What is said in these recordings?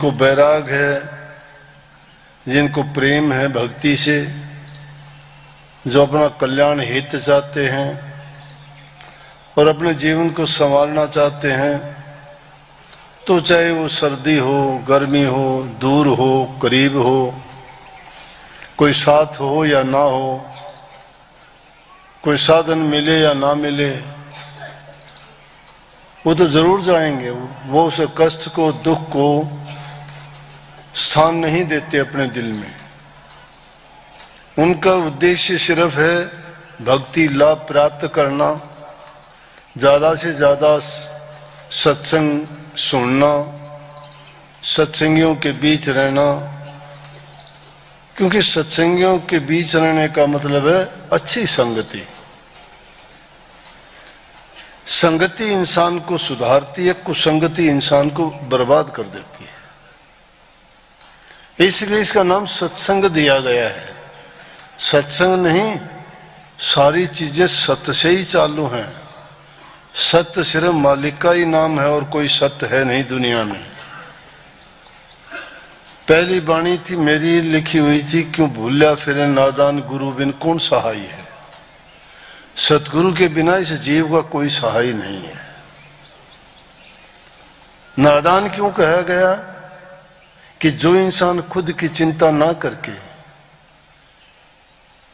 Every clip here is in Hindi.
को बैराग है, जिनको प्रेम है भक्ति से, जो अपना कल्याण हित चाहते हैं और अपने जीवन को संवारना चाहते हैं, तो चाहे वो सर्दी हो, गर्मी हो, दूर हो, करीब हो, कोई साथ हो या ना हो, कोई साधन मिले या ना मिले, वो तो जरूर जाएंगे। वो उस कष्ट को, दुख को स्थान नहीं देते अपने दिल में। उनका उद्देश्य सिर्फ है भक्ति लाभ प्राप्त करना, ज्यादा से ज्यादा सत्संग सुनना, सत्संगियों के बीच रहना, क्योंकि सत्संगियों के बीच रहने का मतलब है अच्छी संगति। संगति इंसान को सुधारती है, कुसंगति इंसान को बर्बाद कर देती है। इसलिए इसका नाम सत्संग दिया गया है। सत्संग नहीं, सारी चीजें सत्य से ही चालू हैं। सत्य सिर्फ मालिक का ही नाम है और कोई सत्य है नहीं दुनिया में। पहली वाणी थी मेरी लिखी हुई थी, क्यों भूलिया फिरे नादान गुरु बिन कौन सहाय है। सतगुरु के बिना इस जीव का कोई सहाय नहीं है। नादान क्यों कहा गया? कि जो इंसान खुद की चिंता ना करके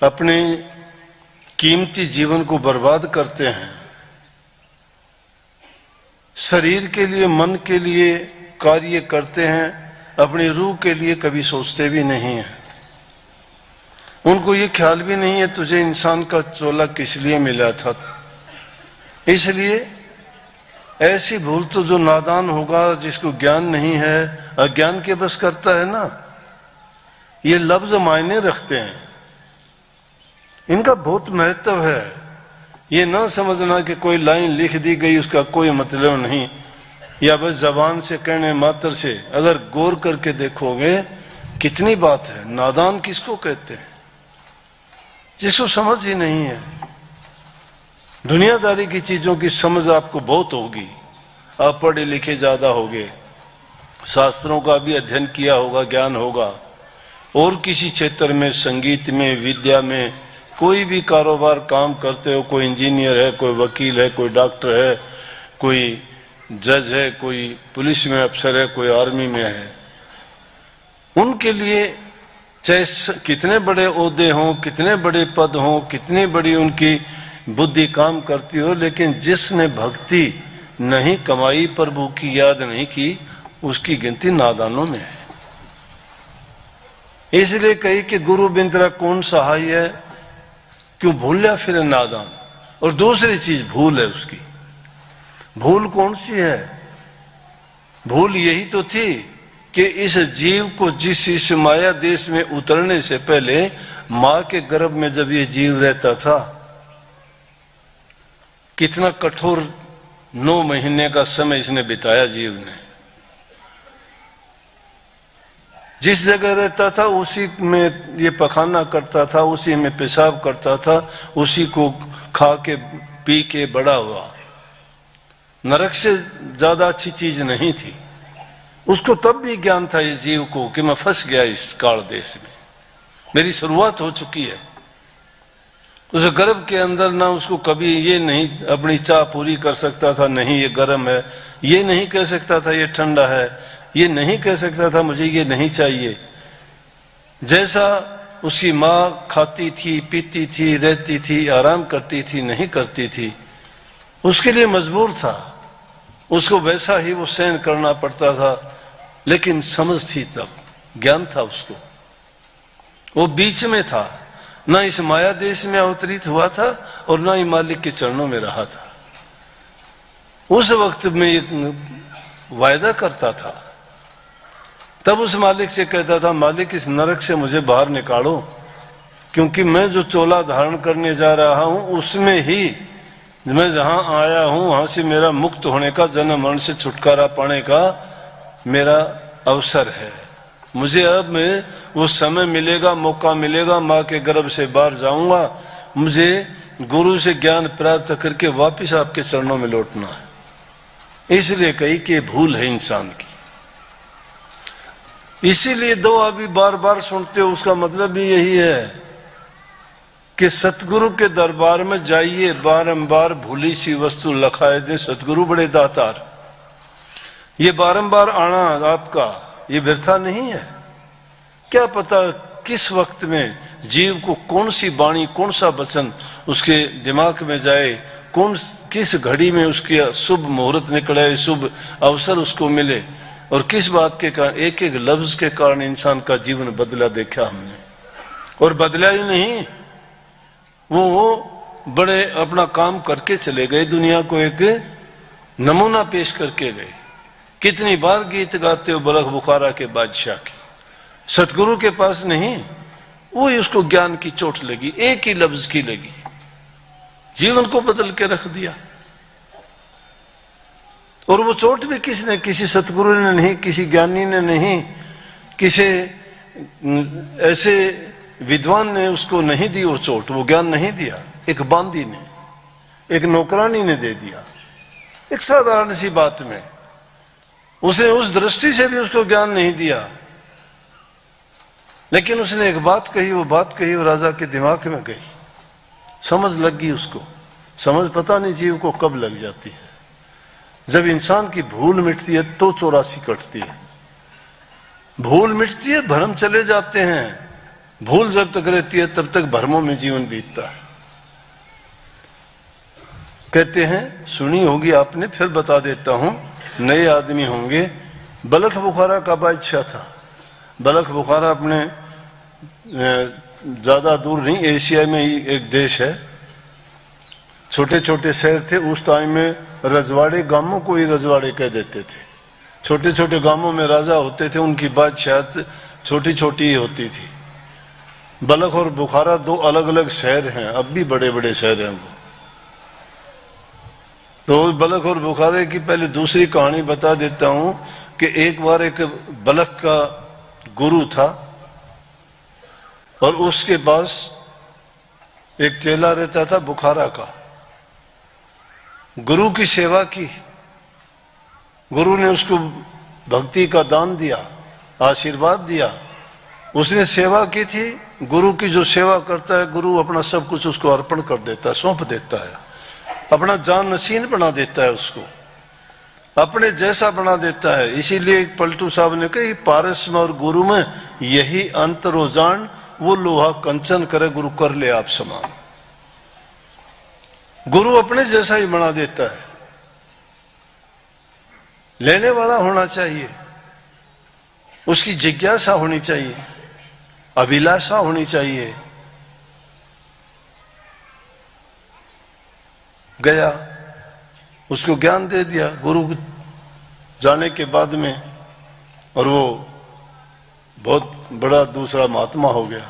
अपने कीमती जीवन को बर्बाद करते हैं, शरीर के लिए, मन के लिए कार्य करते हैं, अपनी रूह के लिए कभी सोचते भी नहीं है। उनको ये ख्याल भी नहीं है तुझे इंसान का चोला किस लिए मिला था। इसलिए ऐसी भूल तो जो नादान होगा, जिसको ज्ञान नहीं है, अज्ञान के बस करता है ना। ये लफ्ज मायने रखते हैं, इनका बहुत महत्व है। ये ना समझना कि कोई लाइन लिख दी गई उसका कोई मतलब नहीं, या बस जबान से कहने मात्र से। अगर गौर करके देखोगे कितनी बात है। नादान किसको कहते हैं? जिसको समझ ही नहीं है। दुनियादारी की चीजों की समझ आपको बहुत होगी, आप पढ़े लिखे ज्यादा होगे, शास्त्रों का भी अध्ययन किया होगा, ज्ञान होगा। और किसी क्षेत्र में, संगीत में, विद्या में, कोई भी कारोबार काम करते हो, कोई इंजीनियर है, कोई वकील है, कोई डॉक्टर है, कोई जज है, कोई पुलिस में अफसर है, कोई आर्मी में है, उनके लिए चाहे कितने बड़े ओहदे हों, कितने बड़े पद हों, कितनी बड़ी उनकी बुद्धि काम करती हो, लेकिन जिसने भक्ति नहीं कमाई, प्रभु की याद नहीं की, उसकी गिनती नादानों में है। इसलिए कही कि गुरु बिन तेरा कौन सहाय है, क्यों भूलिया फिर नादान। और दूसरी चीज भूल है उसकी। भूल कौन सी है? भूल यही तो थी कि इस जीव को इस माया देश में उतरने से पहले मां के गर्भ में जब ये जीव रहता था, कितना कठोर 9 महीने का समय इसने बिताया जीव ने। जिस जगह रहता था उसी में ये पखाना करता था, उसी में पेशाब करता था, उसी को खा के पी के बड़ा हुआ। नरक से ज्यादा अच्छी चीज नहीं थी। उसको तब भी ज्ञान था इस जीव को कि मैं फंस गया इस काल देश में, मेरी शुरुआत हो चुकी है। उस गर्भ के अंदर ना उसको कभी ये नहीं अपनी चाह पूरी कर सकता था, नहीं ये गर्म है, ये नहीं कह सकता था ये ठंडा है, ये नहीं कह सकता था मुझे ये नहीं चाहिए। जैसा उसकी माँ खाती थी, पीती थी, रहती थी, आराम करती थी, नहीं करती थी, उसके लिए मजबूर था। उसको वैसा ही वो सहन करना पड़ता था। लेकिन समझ थी तब, ज्ञान था उसको। वो बीच में था, ना इस माया देश में अवतरित हुआ था और ना ही मालिक के चरणों में रहा था। उस वक्त में एक वायदा करता था, तब उस मालिक से कहता था, मालिक इस नरक से मुझे बाहर निकालो, क्योंकि मैं जो चोला धारण करने जा रहा हूं उसमें ही मैं जहां आया हूं वहां से मेरा मुक्त होने का, जन्म मरण से छुटकारा पाने का मेरा अवसर है। मुझे अब में वो समय मिलेगा, मौका मिलेगा, माँ के गर्भ से बाहर जाऊंगा, मुझे गुरु से ज्ञान प्राप्त करके वापिस आपके चरणों में लौटना है। इसलिए कही कि भूल है इंसान की। इसीलिए दुआ भी बार बार सुनते हो, उसका मतलब भी यही है कि सतगुरु के दरबार में जाइए, बारंबार भूली सी वस्तु लखाए दे सतगुरु बड़े दातार। ये बारंबार आना आपका ये व्यर्था नहीं है। क्या पता किस वक्त में जीव को कौन सी वाणी, कौन सा वचन उसके दिमाग में जाए, किस घड़ी में उसके शुभ मुहूर्त निकले, शुभ अवसर उसको मिले, और किस बात के कारण, एक एक लफ्ज के कारण इंसान का जीवन बदला देखा हमने। और बदला ही नहीं, वो बड़े अपना काम करके चले गए, दुनिया को एक नमूना पेश करके गए। कितनी बार गीत गाते हो बलख बुखारा के बादशाह की, सतगुरु के पास नहीं, वो ही उसको ज्ञान की चोट लगी, एक ही लफ्ज की लगी, जीवन को बदल के रख दिया। और वो चोट भी किसने, किसी सतगुरु ने नहीं, किसी ज्ञानी ने नहीं, किसी ऐसे विद्वान ने उसको नहीं दी वो चोट, वो ज्ञान नहीं दिया। एक बांदी ने, एक नौकरानी ने दे दिया, एक साधारण सी बात में। उसने उस दृष्टि से भी उसको ज्ञान नहीं दिया, लेकिन उसने एक बात कही, वो बात कही वो राजा के दिमाग में गई, समझ लग गई उसको। समझ पता नहीं जीव को कब लग जाती है। जब इंसान की भूल मिटती है तो 84 कटती है। भूल मिटती है, भ्रम चले जाते हैं। भूल जब तक रहती है तब तक भ्रमों में जीवन बीतता है। कहते हैं, सुनी होगी आपने, फिर बता देता हूं, नए आदमी होंगे। बलख बुखारा का बादशाह था। बलख बुखारा अपने ज्यादा दूर नहीं, एशिया में ही एक देश है। छोटे छोटे शहर थे उस टाइम में, रजवाड़े गांवों को ही रजवाड़े कह देते थे। छोटे छोटे गांवों में राजा होते थे, उनकी बादशाहत छोटी छोटी ही होती थी। बलख और बुखारा दो अलग अलग शहर हैं, अब भी बड़े बड़े शहर हैं वो। तो बलख और बुखारे की पहले दूसरी कहानी बता देता हूं कि एक बार एक बलख का गुरु था और उसके पास एक चेला रहता था बुखारा का। गुरु की सेवा की, गुरु ने उसको भक्ति का दान दिया, आशीर्वाद दिया, उसने सेवा की थी। गुरु की जो सेवा करता है, गुरु अपना सब कुछ उसको अर्पण कर देता है, सौंप देता है, अपना जान नसीन बना देता है, उसको अपने जैसा बना देता है। इसीलिए पलटू साहब ने कहा, पारस में और गुरु में यही अंतर हो जान, वो लोहा कंचन करे, गुरु कर ले आप समान। गुरु अपने जैसा ही बना देता है। लेने वाला होना चाहिए, उसकी जिज्ञासा होनी चाहिए, अभिलाषा होनी चाहिए। गया, उसको ज्ञान दे दिया गुरु जाने के बाद में, और वो बहुत बड़ा दूसरा महात्मा हो गया।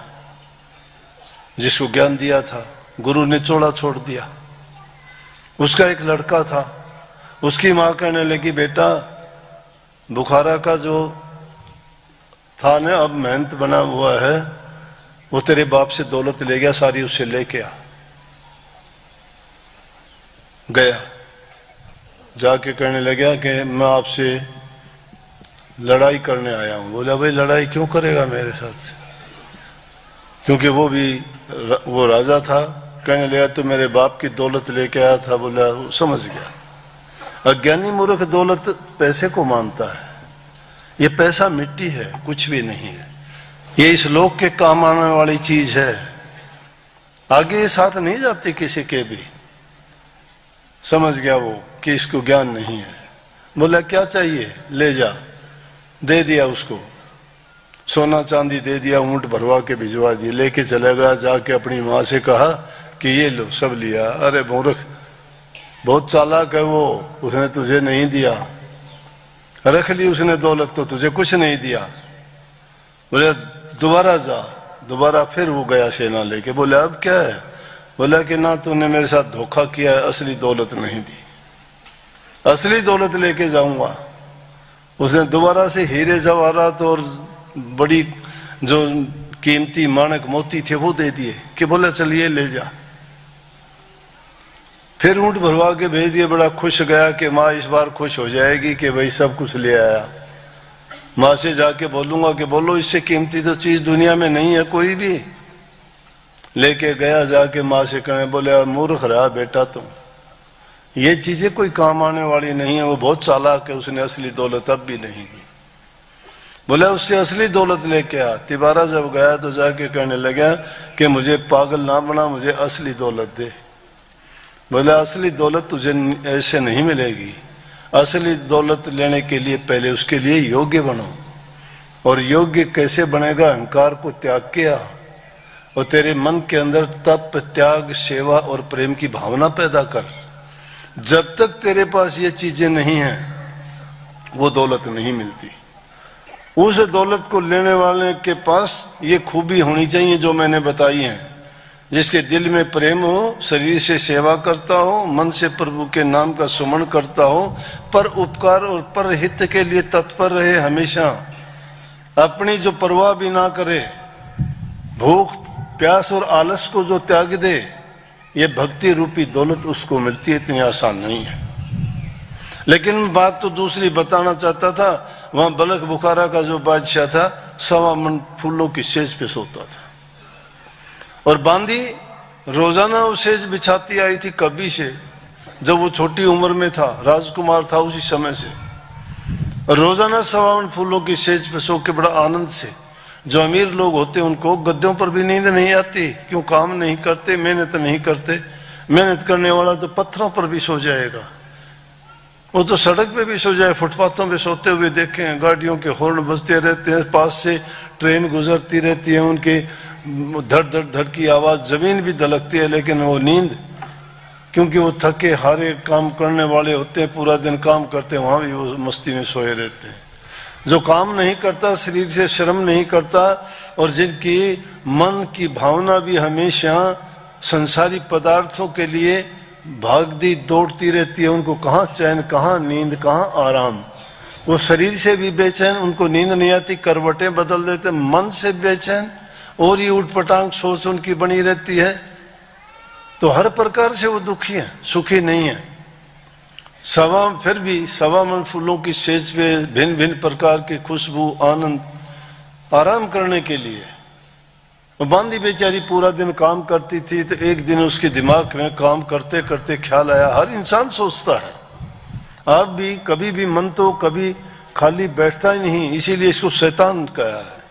जिसको ज्ञान दिया था गुरु ने चोला छोड़ दिया। उसका एक लड़का था, उसकी मां कहने लगी, बेटा बुखारा का जो था ना, अब मेहनत बना हुआ है, वो तेरे बाप से दौलत ले गया, सारी उससे लेके आ। गया, जाके कहने लगा कि मैं आपसे लड़ाई करने आया हूं। बोला, भाई लड़ाई क्यों करेगा मेरे साथ? क्योंकि वो राजा था। कहने लगा, तो मेरे बाप की दौलत लेके आया था। बोला, वो समझ गया। अज्ञानी मूर्ख दौलत पैसे को मानता है। ये पैसा मिट्टी है, कुछ भी नहीं है। ये इस लोक के काम आने वाली चीज है, आगे ये साथ नहीं जाती किसी के भी। समझ गया वो कि इसको ज्ञान नहीं है। बोला, क्या चाहिए ले जा। दे दिया उसको, सोना चांदी दे दिया, ऊंट भरवा के भिजवा दिए। लेके चला गया, जाके अपनी माँ से कहा कि ये लो, सब लिया। अरे मूर्ख, बहुत चालाक है वो, उसने तुझे नहीं दिया, रख ली उसने दौलत, तो तुझे कुछ नहीं दिया। बोले, दोबारा जा। दोबारा फिर वो गया सेना लेके। बोले, अब क्या है? बोला कि ना, तूने मेरे साथ धोखा किया है, असली दौलत नहीं दी, असली दौलत लेके जाऊंगा। उसने दोबारा से हीरे जवाहरात और बड़ी जो कीमती माणक मोती थे वो दे दिए कि बोला चलिए ले जा। फिर ऊंट भरवा के भेज दिए। बड़ा खुश गया कि माँ इस बार खुश हो जाएगी कि भाई सब कुछ ले आया। माँ से जाके बोलूंगा कि बोलो इससे कीमती तो चीज दुनिया में नहीं है कोई भी। लेके गया, जाके माँ से कहने, बोले मूर्ख रहा बेटा तुम, ये चीजें कोई काम आने वाली नहीं है। वो बहुत चालाक है, उसने असली दौलत अब भी नहीं दी। बोले उससे असली दौलत लेके आ। तिबारा जब गया तो जाके कहने लगा कि मुझे पागल ना बना, मुझे असली दौलत दे। बोले असली दौलत तुझे ऐसे नहीं मिलेगी, असली दौलत लेने के लिए पहले उसके लिए योग्य बनो। और योग्य कैसे बनेगा? अहंकार को त्याग किया और तेरे मन के अंदर तप, त्याग, सेवा और प्रेम की भावना पैदा कर। जब तक तेरे पास ये चीजें नहीं हैं वो दौलत नहीं मिलती। उस दौलत को लेने वाले के पास ये खूबी होनी चाहिए जो मैंने बताई है, जिसके दिल में प्रेम हो, शरीर से सेवा करता हो, मन से प्रभु के नाम का सुमन करता हो, पर उपकार और पर हित के लिए तत्पर रहे हमेशा, अपनी जो परवाह भी ना करे, भूख प्यास और आलस को जो त्याग दे, ये भक्ति रूपी दौलत उसको मिलती है। इतनी आसान नहीं है। लेकिन बात तो दूसरी बताना चाहता था। वहां बलख बुखारा का जो बादशाह था, 1.25 मन फूलों की सेज पे सोता था और बांदी रोजाना वो सेज बिछाती आई थी कभी से, जब वो छोटी उम्र में था, राजकुमार था उसी समय से। और रोजाना 1.25 मन फूलों की सेज पे सो के बड़ा आनंद से। जो अमीर लोग होते उनको गद्दों पर भी नींद नहीं आती, क्यों? काम नहीं करते, मेहनत नहीं करते। मेहनत करने वाला तो पत्थरों पर भी सो जाएगा, वो तो सड़क पे भी सो जाए। फुटपाथों पे सोते हुए देखे हैं, गाड़ियों के हॉर्न बजते रहते हैं, पास से ट्रेन गुजरती रहती है, उनके धड़ धड़ धड़ की आवाज, जमीन भी दलकती है, लेकिन वो नींद, क्योंकि वो थके हारे काम करने वाले होते हैं, पूरा दिन काम करते हैं, वहां भी वो मस्ती में सोए रहते हैं। जो काम नहीं करता, शरीर से श्रम नहीं करता, और जिनकी मन की भावना भी हमेशा संसारी पदार्थों के लिए भागती दौड़ती रहती है, उनको कहाँ चैन, कहाँ नींद, कहाँ आराम। वो शरीर से भी बेचैन, उनको नींद नहीं आती, करवटें बदल देते, मन से बेचैन, और ये उठपटांग सोच उनकी बनी रहती है। तो हर प्रकार से वो दुखी है, सुखी नहीं है। फिर भी 1.25 मन फूलों की सेज पे भिन्न भिन्न प्रकार की खुशबू, आनंद, आराम करने के लिए। बांदी बेचारी पूरा दिन काम करती थी, तो एक दिन उसके दिमाग में काम करते करते ख्याल आया, हर इंसान सोचता है, आप भी कभी भी मन तो कभी खाली बैठता ही नहीं, इसीलिए इसको शैतान कहा है।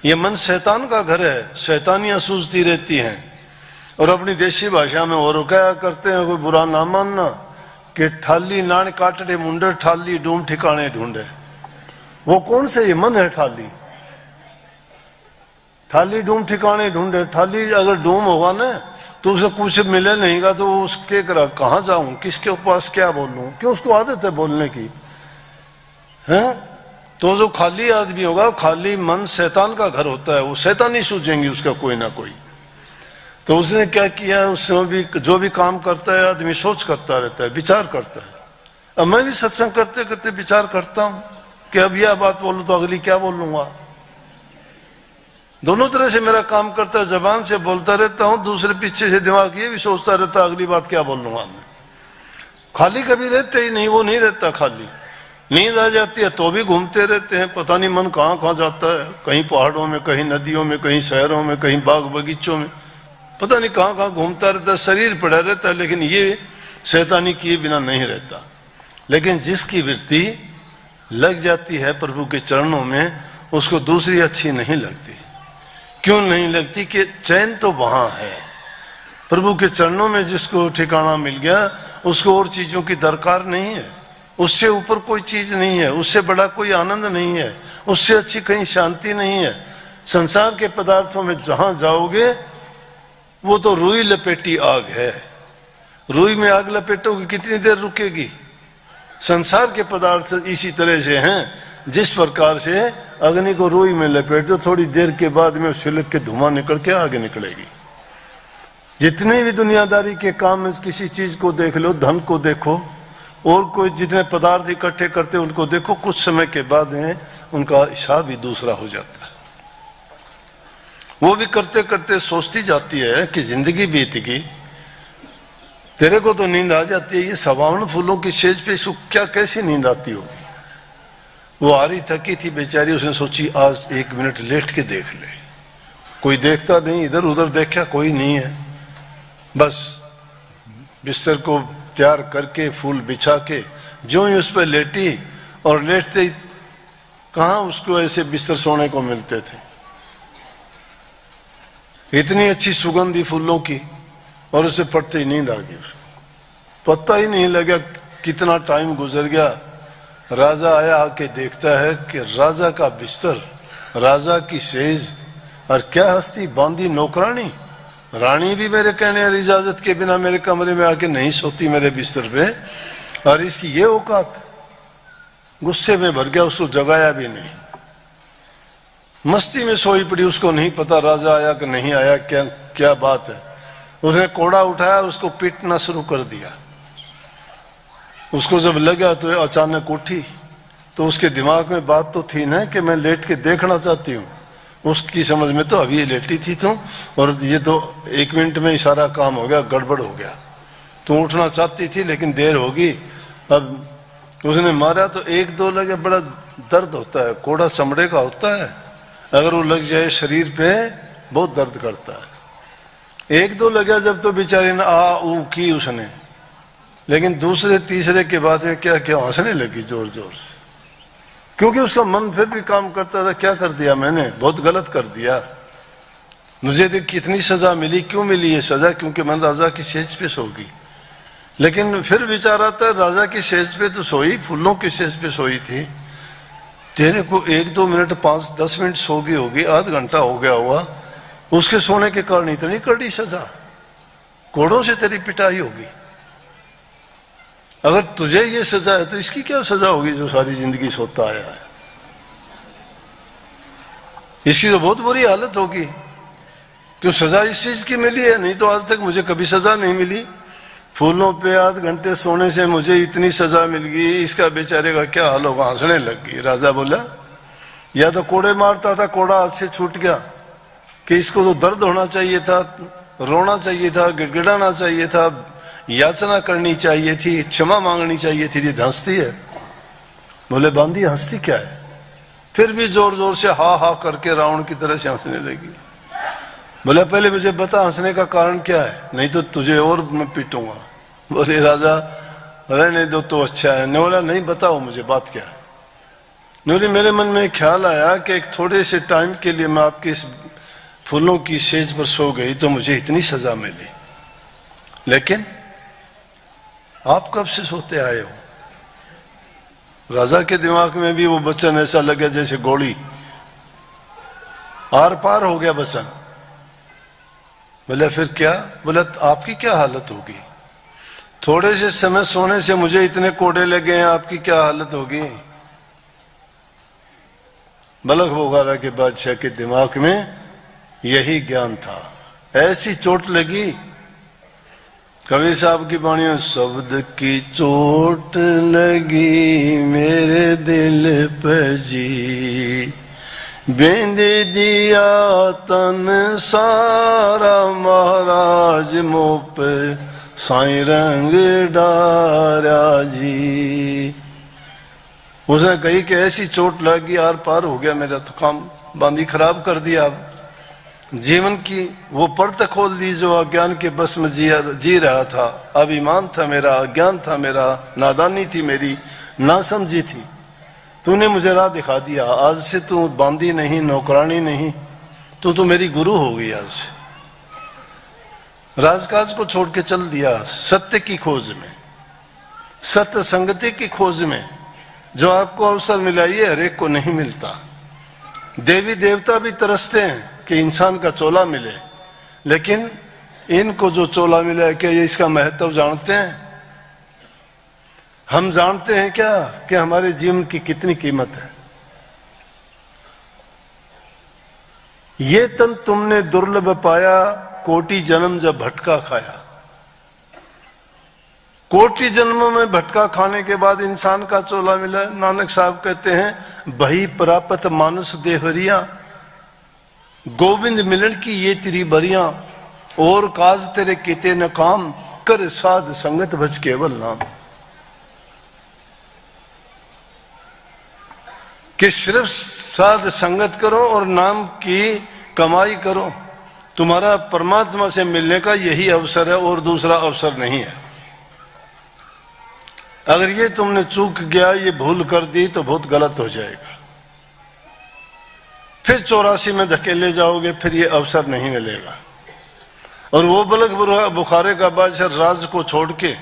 ये मन शैतान का घर है, शैतानियां सूझती रहती हैं। और अपनी देशी भाषा में और क्या करते हैं, कोई बुरा ना मानना, कि ठाली नान काटड़े मुंडे, ठाली डूम ठिकाने ढूंढे। वो कौन से ये मन है ठाली? ठाली डूम ठिकाने ढूंढे। ठाली अगर डूम होगा ना तो उसे कुछ मिले नहींगा तो उसके कहाँ जाऊं, किसके पास क्या बोलूं, क्यों? उसको आदत है बोलने की, है? तो जो खाली आदमी होगा, खाली मन शैतान का घर होता है, वो शैतान ही सूझेंगे उसका कोई ना कोई। तो उसने क्या किया, उसमें भी जो भी काम करता है आदमी सोच करता रहता है, विचार करता है। अब मैं भी सत्संग करते करते विचार करता हूं कि अब यह बात बोलूं तो अगली क्या बोलूंगा। दोनों तरह से मेरा काम करता है, जबान से बोलता रहता हूं, दूसरे पीछे से दिमाग ये भी सोचता रहता है अगली बात क्या बोलूंगा मैं। खाली कभी रहते ही नहीं, वो नहीं रहता खाली। नींद आ जाती है तो भी घूमते रहते हैं, पता नहीं मन कहाँ कहाँ जाता है, कहीं पहाड़ों में, कहीं नदियों में, कहीं शहरों में, कहीं बाग बगीचों में, पता नहीं कहाँ कहाँ घूमता रहता है। शरीर पड़ा रहता है, लेकिन ये शैतानी किए बिना नहीं रहता। लेकिन जिसकी वृत्ति लग जाती है प्रभु के चरणों में, उसको दूसरी अच्छी नहीं लगती। क्यों नहीं लगती? कि चैन तो वहां है, प्रभु के चरणों में जिसको ठिकाना मिल गया उसको और चीजों की दरकार नहीं है, उससे ऊपर कोई चीज नहीं है, उससे बड़ा कोई आनंद नहीं है, उससे अच्छी कहीं शांति नहीं है। संसार के पदार्थों में जहां जाओगे वो तो रुई लपेटी आग है। रुई में आग लपेटोगे कितनी देर रुकेगी? संसार के पदार्थ इसी तरह से हैं, जिस प्रकार से अग्नि को रुई में लपेट दो, थोड़ी देर के बाद में सिलक के धुआं निकल के आगे निकलेगी। जितने भी दुनियादारी के काम में किसी चीज को देख लो, धन को देखो, और कोई जितने पदार्थ इकट्ठे करते उनको देखो, कुछ समय के बाद में उनका हिसाब ही दूसरा हो जाता है। वो भी करते करते सोचती जाती है कि जिंदगी बीत गई, तेरे को तो नींद आ जाती है, ये 1.25 फूलों की सेज पे इसको क्या कैसी नींद आती होगी? वो आ रही थकी थी बेचारी, उसने सोची आज 1 मिनट लेट के देख ले। कोई देखता नहीं, इधर उधर देखा कोई नहीं है, बस बिस्तर को तैयार करके फूल बिछा के जो ही उस पर लेटी, और लेटते ही कहाँ उसको ऐसे बिस्तर सोने को मिलते थे, इतनी अच्छी सुगंधी फूलों की, और उसे पड़ते ही नींद आ गई। उसको पता ही नहीं लगा कितना टाइम गुजर गया। राजा आया, आके देखता है कि राजा का बिस्तर, राजा की सेज, और क्या हस्ती बांधी नौकरानी। रानी भी मेरे कहने और इजाजत के बिना मेरे कमरे में आके नहीं सोती मेरे बिस्तर पे, और इसकी ये औकात। गुस्से में भर गया, उसको जगाया भी नहीं, मस्ती में सोई पड़ी, उसको नहीं पता राजा आया कि नहीं आया, क्या क्या बात है। उसने कोड़ा उठाया, उसको पीटना शुरू कर दिया। उसको जब लगा तो अचानक उठी, तो उसके दिमाग में बात तो थी ना कि मैं लेट के देखना चाहती हूँ। उसकी समझ में तो अभी ये लेटी थी तुम, और ये तो 1 मिनट में ही सारा काम हो गया, गड़बड़ हो गया। तू उठना चाहती थी लेकिन देर होगी। अब उसने मारा तो 1-2 लगे, बड़ा दर्द होता है, कोड़ा चमड़े का होता है, अगर वो लग जाए शरीर पे बहुत दर्द करता है। 1-2 लगा जब तो बेचारी ने आ ऊ की उसने, लेकिन दूसरे तीसरे के बाद में क्या क्या हंसने लगी जोर जोर से, क्योंकि उसका मन फिर भी काम करता था। क्या कर दिया मैंने, बहुत गलत कर दिया, मुझे देख कितनी सजा मिली, क्यों मिली ये सजा, क्योंकि मैं राजा की सेज पे सो गई। लेकिन फिर विचार आता है, राजा की सेज पे तो सोई, फूलों की सेज पे सोई थी, तेरे को 1-2 मिनट 5-10 मिनट सो गई होगी, आध घंटा हो गया हुआ, उसके सोने के कारण इतनी कड़ी सजा, कोड़ों से तेरी पिटाई होगी। अगर तुझे ये सजा है तो इसकी क्या सजा होगी जो सारी जिंदगी सोता आया है, इसकी तो बहुत बुरी हालत होगी। क्यों सजा इस चीज की मिली है, नहीं तो आज तक मुझे कभी सजा नहीं मिली। फूलों पे आध घंटे सोने से मुझे इतनी सजा मिल गई, इसका बेचारे का क्या हाल होगा। हंसने लग गई। राजा बोला या तो कोड़े मारता था, कोड़ा हाथ से छूट गया, कि इसको तो दर्द होना चाहिए था, रोना चाहिए था, गिड़गिड़ाना चाहिए था, याचना करनी चाहिए थी, क्षमा मांगनी चाहिए थी, ये हंसती है। बोले बांधी हंसती क्या है, फिर भी जोर जोर से हा हा करके रावण की तरह से हंसने लगी। बोले पहले मुझे बता हंसने का कारण क्या है, नहीं तो तुझे और मैं पीटूंगा। बोले राजा रहने दो तो अच्छा है। ने बोला नहीं बताओ मुझे बात क्या है। बोले मेरे मन में ख्याल आया कि एक थोड़े से टाइम के लिए मैं आपके इस फूलों की सेज पर सो गई तो मुझे इतनी सजा मिली, लेकिन आप कब से सोते आए हो। राजा के दिमाग में भी वो वचन ऐसा लगा जैसे गोली, आर पार हो गया वचन। बोले फिर क्या। बोला आपकी क्या हालत होगी, थोड़े से समय सोने से मुझे इतने कोड़े लगे हैं, आपकी क्या हालत होगी। बलख वगैरह के बादशाह के दिमाग में यही ज्ञान था। ऐसी चोट लगी, कवि साहब की वाणी में, शब्द की चोट लगी मेरे दिल पे जी, बेंद दिया तन सारा महाराज मुँह पे साई रंग डारा जी। उसने कही कि ऐसी चोट लगी आर पार हो गया, मेरा तो काम बांधी खराब कर दिया। अब जीवन की वो परत खोल दी जो अज्ञान के बस में जी रहा था। अभिमान था मेरा, अज्ञान था मेरा, नादानी थी मेरी, ना समझी थी। तूने मुझे राह दिखा दिया। आज से तू बांदी नहीं, नौकरानी नहीं, तू मेरी गुरु हो गई। आज से राजकाज को छोड़ के चल दिया सत्य की खोज में, सत्य संगति की खोज में। जो आपको अवसर मिला ये हरेक को नहीं मिलता। देवी देवता भी तरसते हैं कि इंसान का चोला मिले, लेकिन इनको जो चोला मिला है क्या ये इसका महत्व जानते हैं। हम जानते हैं क्या कि हमारे जीवन की कितनी कीमत है। ये तन तुमने दुर्लभ पाया, कोटि जन्म जब भटका खाया। कोटि जन्मों में भटका खाने के बाद इंसान का चोला मिला। नानक साहब कहते हैं बही प्राप्त मानस देहरिया, गोविंद मिलन की ये तेरी बरियां, और काज तेरे किते न काम, कर साध संगत भज केवल नाम। कि सिर्फ साध संगत करो और नाम की कमाई करो, तुम्हारा परमात्मा से मिलने का यही अवसर है और दूसरा अवसर नहीं है। अगर ये तुमने चूक गया, ये भूल कर दी तो बहुत गलत हो जाएगा। फिर 84 में धकेले जाओगे, फिर ये अवसर नहीं मिलेगा। और वो बलक बुखारे का बादशाह राज को छोड़ के,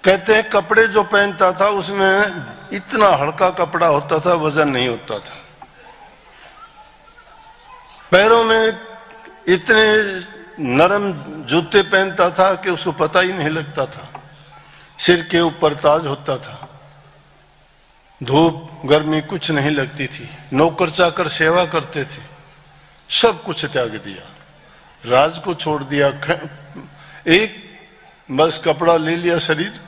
कहते हैं कपड़े जो पहनता था उसमें इतना हल्का कपड़ा होता था, वजन नहीं होता था। पैरों में इतने नरम जूते पहनता था कि उसको पता ही नहीं लगता था। सिर के ऊपर ताज होता था, धूप गर्मी कुछ नहीं लगती थी। नौकर चाकर सेवा करते थे। सब कुछ त्याग दिया, राज को छोड़ दिया। एक बस कपड़ा ले लिया, शरीर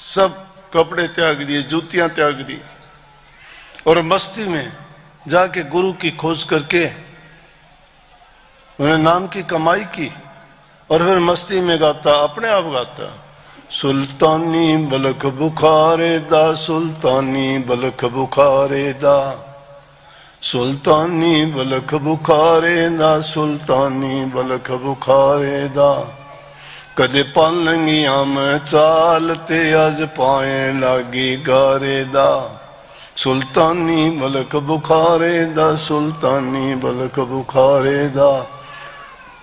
सब कपड़े त्याग दिए, जूतियां त्याग दी, और मस्ती में जाके गुरु की खोज करके उन्हें नाम की कमाई की। और फिर मस्ती में गाता, अपने आप गाता, सुल्तानी बलख बुखारे दा, सुल्तानी बलख बुखारे दा, सुल्तानी बलख बुखारे दा, सुल्तानी बलख बुखारे दा। कदे पालंगियां में चालते अज पाए लागी गारे दा, सुल्तानी बलख बुखारे दा, सुल्तानी बलख बुखारे दा।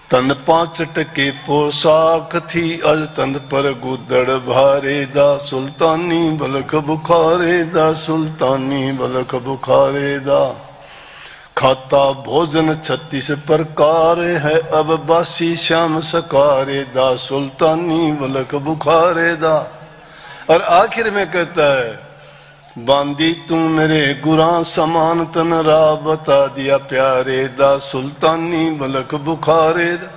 तन 5 टके पोशाक थी, अज तन पर गुदड़ भारे दा, सुल्तानी बलख बुखारे दा, सुल्तानी बलख बुखारे दा। खाता भोजन 36 प्रकार है, अब बासी श्याम सकारे दा, सुल्तानी बलख बुखारे दा। और आखिर में कहता है, बांदी तू मेरे गुरा समान, तन रा बता दिया प्यारे दा, सुल्तानी बलख बुखारे दा।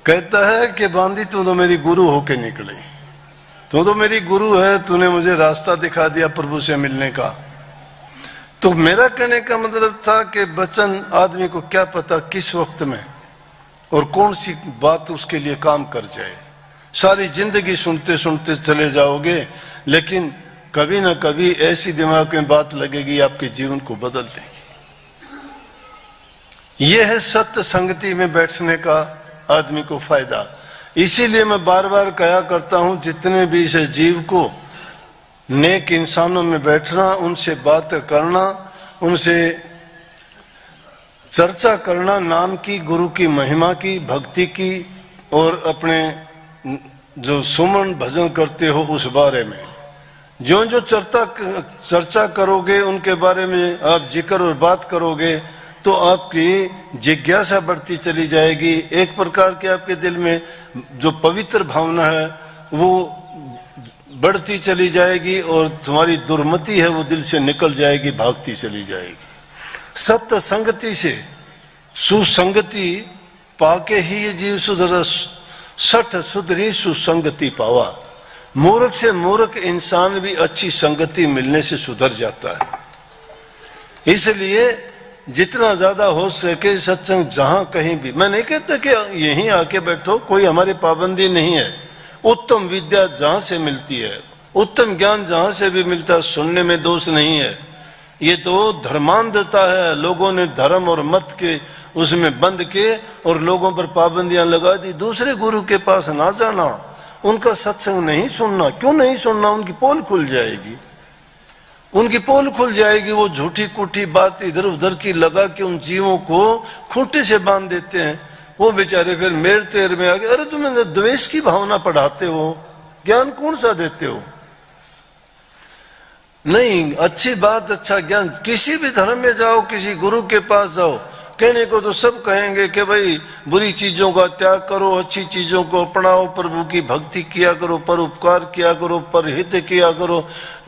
कहता है कि बांदी तू तो मेरी गुरु होके निकली, तू तो मेरी गुरु है, तूने मुझे रास्ता दिखा दिया प्रभु से मिलने का। तो मेरा कहने का मतलब था कि वचन आदमी को क्या पता किस वक्त में और कौन सी बात उसके लिए काम कर जाए। सारी जिंदगी सुनते सुनते चले जाओगे, लेकिन कभी ना कभी ऐसी दिमाग में बात लगेगी, आपके जीवन को बदल देगी। यह है सत्य संगति में बैठने का आदमी को फायदा। इसीलिए मैं बार बार कहा करता हूं, जितने भी इस जीव को नेक इंसानों में बैठना, उनसे बात करना, उनसे चर्चा करना नाम की, गुरु की महिमा की, भक्ति की, और अपने जो सुमन भजन करते हो उस बारे में जो जो चर्चा करोगे, उनके बारे में आप जिक्र और बात करोगे, तो आपकी जिज्ञासा बढ़ती चली जाएगी। एक प्रकार के आपके दिल में जो पवित्र भावना है वो बढ़ती चली जाएगी, और तुम्हारी दुर्मति है वो दिल से निकल जाएगी, भागती चली जाएगी। सत्य संगति से सुसंगति पाके ही ये जीव सुधर, सठ सुधरी सुसंगति पावा। मूर्ख से मूर्ख इंसान भी अच्छी संगति मिलने से सुधर जाता है। इसलिए जितना ज्यादा हो सके सत्संग, जहां कहीं भी, मैं नहीं कहता कि यहीं आके बैठो, कोई हमारी पाबंदी नहीं है। उत्तम विद्या जहां से मिलती है, उत्तम ज्ञान जहां से भी मिलता है, सुनने में दोष नहीं है। ये तो धर्मांधता है, लोगों ने धर्म और मत के उसमें बंद के और लोगों पर पाबंदियां लगा दी। दूसरे गुरु के पास ना जाना, उनका सत्संग नहीं सुनना। क्यों नहीं सुनना? उनकी पोल खुल जाएगी, उनकी पोल खुल जाएगी। वो झूठी कूठी बात इधर उधर की लगा के उन जीवों को खूंटे से बांध देते हैं। वो बेचारे फिर मेर तेर में आगे, अरे तुम्हें द्वेष की भावना पढ़ाते हो, ज्ञान कौन सा देते हो? नहीं, अच्छी बात, अच्छा ज्ञान, किसी भी धर्म में जाओ, किसी गुरु के पास जाओ, कहने को तो सब कहेंगे कि भाई बुरी चीजों का त्याग करो, अच्छी चीजों को अपनाओ, प्रभु की भक्ति किया करो, पर उपकार किया करो, पर हित किया करो,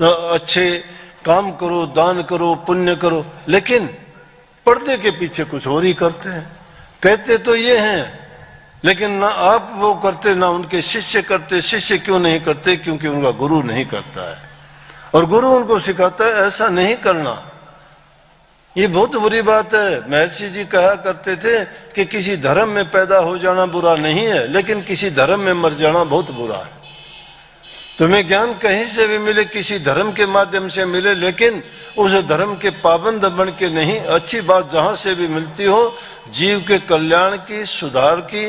अच्छे काम करो, दान करो, पुण्य करो। लेकिन पर्दे के पीछे कुछ और ही करते हैं। कहते तो ये हैं, लेकिन ना आप वो करते, ना उनके शिष्य करते। शिष्य क्यों नहीं करते? क्योंकि उनका गुरु नहीं करता है, और गुरु उनको सिखाता है ऐसा नहीं करना। ये बहुत बुरी बात है। महर्षि जी कहा करते थे कि किसी धर्म में पैदा हो जाना बुरा नहीं है, लेकिन किसी धर्म में मर जाना बहुत बुरा है। तुम्हें ज्ञान कहीं से भी मिले, किसी धर्म के माध्यम से मिले, लेकिन उस धर्म के पाबंद बन के नहीं। अच्छी बात जहां से भी मिलती हो, जीव के कल्याण की, सुधार की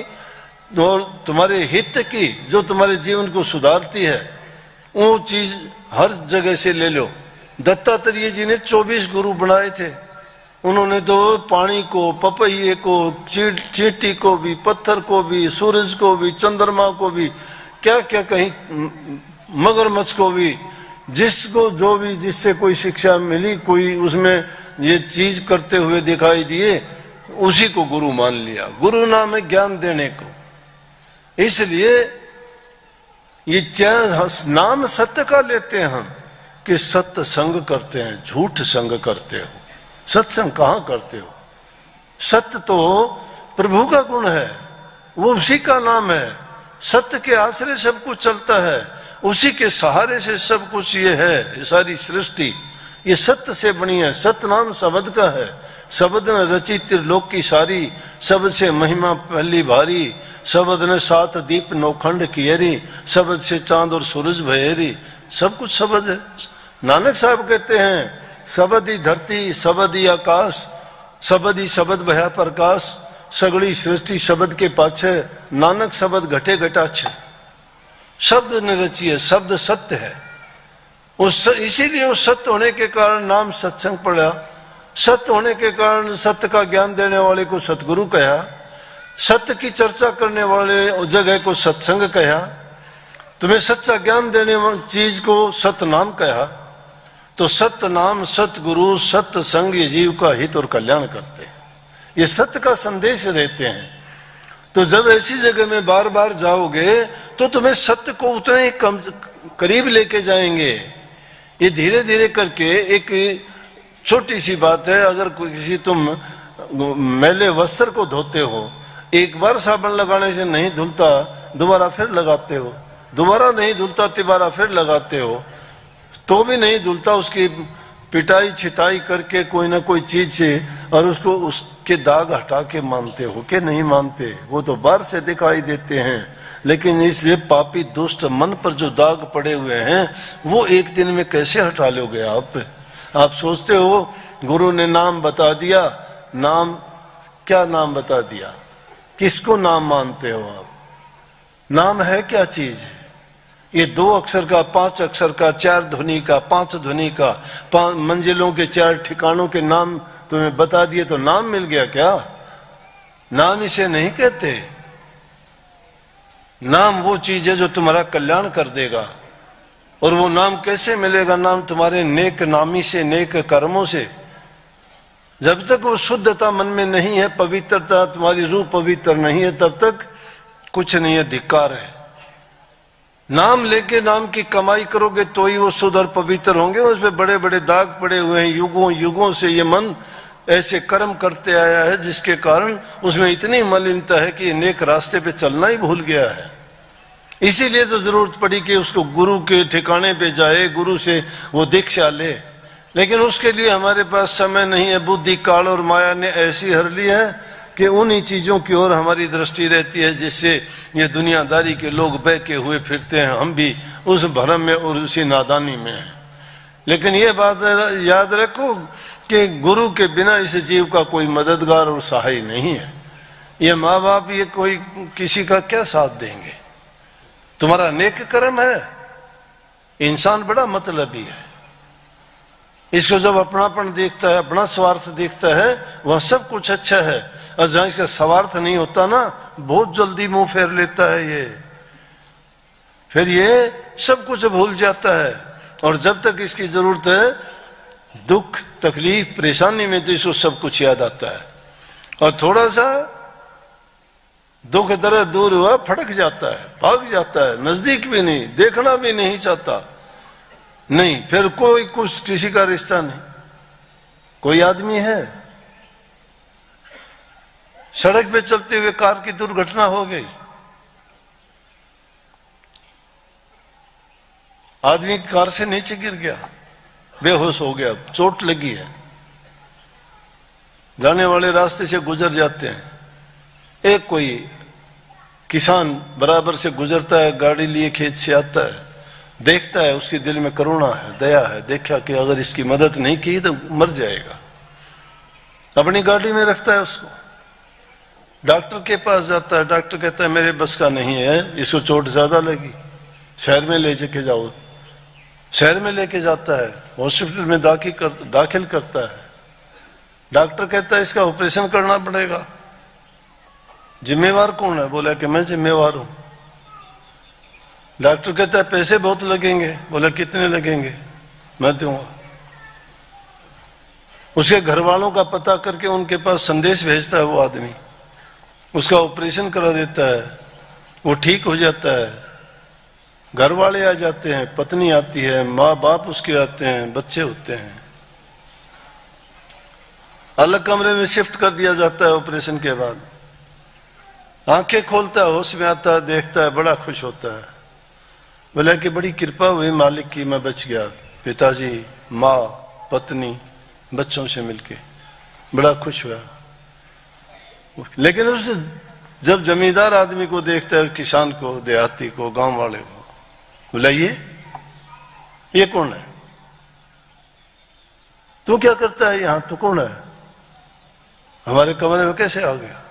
और तुम्हारे हित की, जो तुम्हारे जीवन को सुधारती है, वो चीज हर जगह से ले लो। दत्तात्रेय जी ने 24 गुरु बनाए थे। उन्होंने तो पानी को, पपैये को, चींटी को भी, पत्थर को भी, सूरज को भी, चंद्रमा को भी, क्या क्या कहीं मगरमच्छ को भी, जिसको जो भी जिससे कोई शिक्षा मिली, कोई उसमें ये चीज करते हुए दिखाई दिए, उसी को गुरु मान लिया। गुरु नाम है ज्ञान देने को। इसलिए ये नाम सत्य का लेते हैं हम कि सत्य संग करते हैं, झूठ संग करते हो। सत्संग कहां करते हो? सत्य तो प्रभु का गुण है, वो उसी का नाम है। सत्य के आश्रय सब कुछ चलता है, उसी के सहारे से सब कुछ ये है। ये सारी सृष्टि ये सत्य से बनी है। सत्य नाम शब्द का है। शब्द ने रची त्रिलोक की सारी, शब्द से महिमा पहली भारी। शब्द ने 7 दीप नौखंड कियरी, शब्द से चांद और सूरज भयरी। सब कुछ शब्द है। नानक साहब कहते हैं, शब्द ही धरती, शब्द ही आकाश, शब्द ही शब्द भया प्रकाश। सगड़ी सृष्टि शब्द के पाछे, नानक शब्द घटे घटाछे। शब्द ने रची है, शब्द सत्य है। इसीलिए उस सत्य होने के कारण नाम सत्संग पड़ा। सत्य होने के कारण सत्य का ज्ञान देने वाले को सतगुरु कहा। सत्य की चर्चा करने वाले जगह को सत्संग कहा। तुम्हें सच्चा ज्ञान देने वाली चीज को सत्य नाम कहा। तो सत्य नाम, सतगुरु, सत्य संग ये जीव का हित और कल्याण करते हैं। ये सत्य का संदेश देते हैं। तो जब ऐसी जगह में बार बार जाओगे तो तुम्हें सत्य को उतने ही करीब लेके जाएंगे। ये धीरे धीरे करके, एक छोटी सी बात है, अगर किसी तुम मैले वस्त्र को धोते हो, एक बार साबुन लगाने से नहीं धुलता, दोबारा फिर लगाते हो, दोबारा नहीं धुलता, तिबारा फिर लगाते हो, तो भी नहीं धुलता। उसकी पिटाई छिताई करके कोई ना कोई चीज से, और उसको उसके दाग हटा के मानते हो कि नहीं मानते? वो तो बाहर से दिखाई देते हैं, लेकिन इस पापी दुष्ट मन पर जो दाग पड़े हुए हैं, वो एक दिन में कैसे हटा लोगे आप सोचते हो गुरु ने नाम बता दिया। नाम क्या नाम बता दिया? किसको नाम मानते हो आप? नाम है क्या चीज? ये 2 अक्षर का, 5 अक्षर का, 4 ध्वनि का, 5 ध्वनि का, 5 मंजिलों के 4 ठिकानों के नाम तुम्हें बता दिए तो नाम मिल गया क्या? नाम इसे नहीं कहते। नाम वो चीज है जो तुम्हारा कल्याण कर देगा। और वो नाम कैसे मिलेगा? नाम तुम्हारे नेक नामी से, नेक कर्मों से। जब तक वो शुद्धता मन में नहीं है, पवित्रता, तुम्हारी रूह पवित्र नहीं है, तब तक कुछ नहीं है, धिक्कार है। नाम लेके नाम की कमाई करोगे तो ही वो शुद्ध और पवित्र होंगे। उसमें बड़े बड़े दाग पड़े हुए हैं। युगों युगों से ये मन ऐसे कर्म करते आया है, जिसके कारण उसमें इतनी मलिनता है कि नेक रास्ते पे चलना ही भूल गया है। इसीलिए तो जरूरत पड़ी कि उसको गुरु के ठिकाने पे जाए, गुरु से वो दीक्षा ले। लेकिन उसके लिए हमारे पास समय नहीं है। बुद्धि, काल और माया ने ऐसी हर ली है कि उन्हीं चीजों की ओर हमारी दृष्टि रहती है, जिससे ये दुनियादारी के लोग बहके हुए फिरते हैं। हम भी उस भ्रम में और उसी नादानी में हैं। लेकिन ये बात याद रखो कि गुरु के बिना इस जीव का कोई मददगार और सहाय नहीं है। ये माँ बाप ये कोई किसी का क्या साथ देंगे? तुम्हारा नेक कर्म है। इंसान बड़ा मतलबी है। इसको जब अपनापन देखता है, अपना स्वार्थ देखता है, वह सब कुछ अच्छा है। और जहां इसका स्वार्थ नहीं होता ना, बहुत जल्दी मुंह फेर लेता है ये। फिर ये सब कुछ भूल जाता है। और जब तक इसकी जरूरत है, दुख, तकलीफ, परेशानी में, तो इसको सब कुछ याद आता है। और थोड़ा सा दुख दर्द दूर हुआ, फटक जाता है, भाग जाता है, नजदीक भी नहीं, देखना भी नहीं चाहता। नहीं, फिर कोई कुछ किसी का रिश्ता नहीं। कोई आदमी है, सड़क पे चलते हुए कार की दुर्घटना हो गई, आदमी कार से नीचे गिर गया, बेहोश हो गया, चोट लगी है। जाने वाले रास्ते से गुजर जाते हैं। एक कोई किसान बराबर से गुजरता है, गाड़ी लिए खेत से आता है, देखता है, उसके दिल में करुणा है, दया है, देखा कि अगर इसकी मदद नहीं की तो मर जाएगा, अपनी गाड़ी में रखता है उसको, डॉक्टर के पास जाता है, डॉक्टर कहता है मेरे बस का नहीं है, इसको चोट ज्यादा लगी, शहर में ले जाके जाओ। शहर में लेके जाता है, हॉस्पिटल में दाखिल करता है, डॉक्टर कहता है इसका ऑपरेशन करना पड़ेगा। जिम्मेवार कौन है? बोला कि मैं जिम्मेवार हूं। डॉक्टर कहता है पैसे बहुत लगेंगे। बोला कितने लगेंगे? मैं दूंगा। उसके घर वालों का पता करके उनके पास संदेश भेजता है वो आदमी, उसका ऑपरेशन करा देता है, वो ठीक हो जाता है, घर वाले आ जाते हैं, पत्नी आती है, माँ बाप उसके आते हैं, बच्चे होते हैं, अलग कमरे में शिफ्ट कर दिया जाता है। ऑपरेशन के बाद आंखें खोलता है, होश में आता है, देखता है, बड़ा खुश होता है। बोला कि बड़ी कृपा हुई मालिक की, मैं बच गया। पिताजी, माँ, पत्नी, बच्चों से मिलके बड़ा खुश हुआ। लेकिन उस जब जमींदार आदमी को देखता है, किसान को, देहाती को, गांव वाले को, बोला ये कौन है? तू क्या करता है यहां? तू कौन है? हमारे कमरे में कैसे आ गया?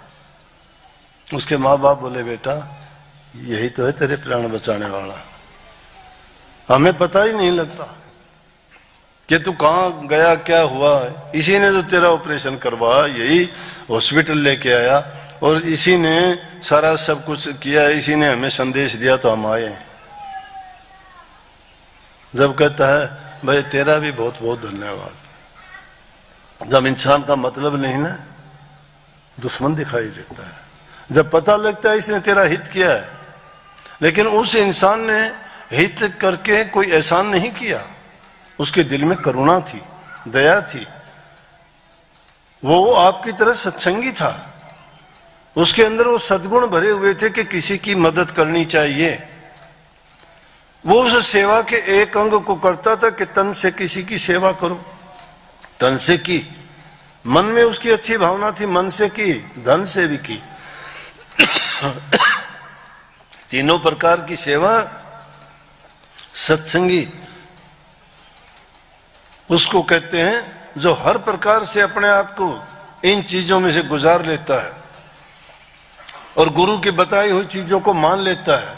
उसके माँ बाप बोले बेटा यही तो है तेरे प्राण बचाने वाला, हमें पता ही नहीं लगता कि तू कहां गया, क्या हुआ। इसी ने तो तेरा ऑपरेशन करवाया, यही हॉस्पिटल लेके आया और इसी ने सारा सब कुछ किया, इसी ने हमें संदेश दिया तो हम आए हैं। जब कहता है भाई तेरा भी बहुत बहुत धन्यवाद। जब इंसान का मतलब नहीं ना, दुश्मन दिखाई देता है। जब पता लगता है इसने तेरा हित किया है, लेकिन उस इंसान ने हित करके कोई एहसान नहीं किया, उसके दिल में करुणा थी, दया थी, वो आपकी तरह सत्संगी था, उसके अंदर वो सद्गुण भरे हुए थे कि किसी की मदद करनी चाहिए। वो उस सेवा के एक अंग को करता था कि तन से किसी की सेवा करो, तन से की, मन में उसकी अच्छी भावना थी, मन से की, धन से भी की। तीनों प्रकार की सेवा सत्संगी उसको कहते हैं जो हर प्रकार से अपने आप को इन चीजों में से गुजार लेता है और गुरु की बताई हुई चीजों को मान लेता है।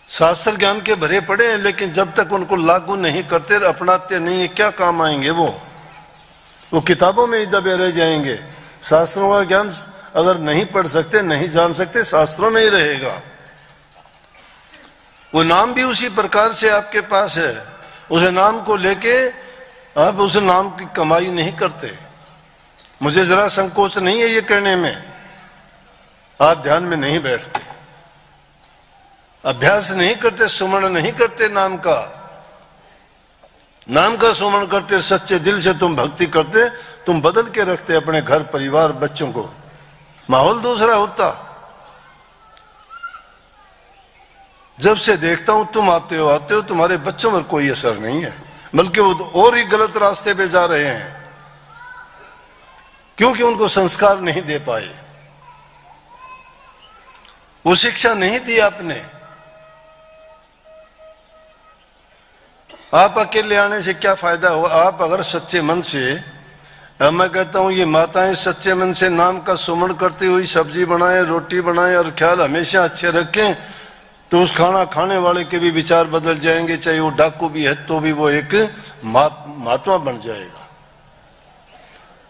शास्त्र ज्ञान के भरे पड़े हैं, लेकिन जब तक उनको लागू नहीं करते, अपनाते नहीं है, क्या काम आएंगे? वो किताबों में ही दबे रह जाएंगे। शास्त्रों का ज्ञान अगर नहीं पढ़ सकते, नहीं जान सकते, शास्त्रों में ही रहेगा। वो नाम भी उसी प्रकार से आपके पास है, उस नाम को लेके आप उस नाम की कमाई नहीं करते। मुझे जरा संकोच नहीं है ये कहने में, आप ध्यान में नहीं बैठते, अभ्यास नहीं करते, सुमरण नहीं करते, नाम का सुमरण करते, सच्चे दिल से तुम भक्ति करते, तुम बदल के रखते अपने घर परिवार बच्चों को, माहौल दूसरा होता। जब से देखता हूं तुम आते हो, तुम्हारे बच्चों पर कोई असर नहीं है, बल्कि वो और ही गलत रास्ते पे जा रहे हैं, क्योंकि उनको संस्कार नहीं दे पाए, वो शिक्षा नहीं दी आपने। आप अकेले आने से क्या फायदा हो? आप अगर सच्चे मन से, मैं कहता हूं ये माताएं सच्चे मन से नाम का सुमरण करती हुई सब्जी बनाए, रोटी बनाए और ख्याल हमेशा अच्छे रखें, तो उस खाना खाने वाले के भी विचार बदल जाएंगे। चाहे वो डाकू भी है तो भी वो एक महात्मा बन जाएगा।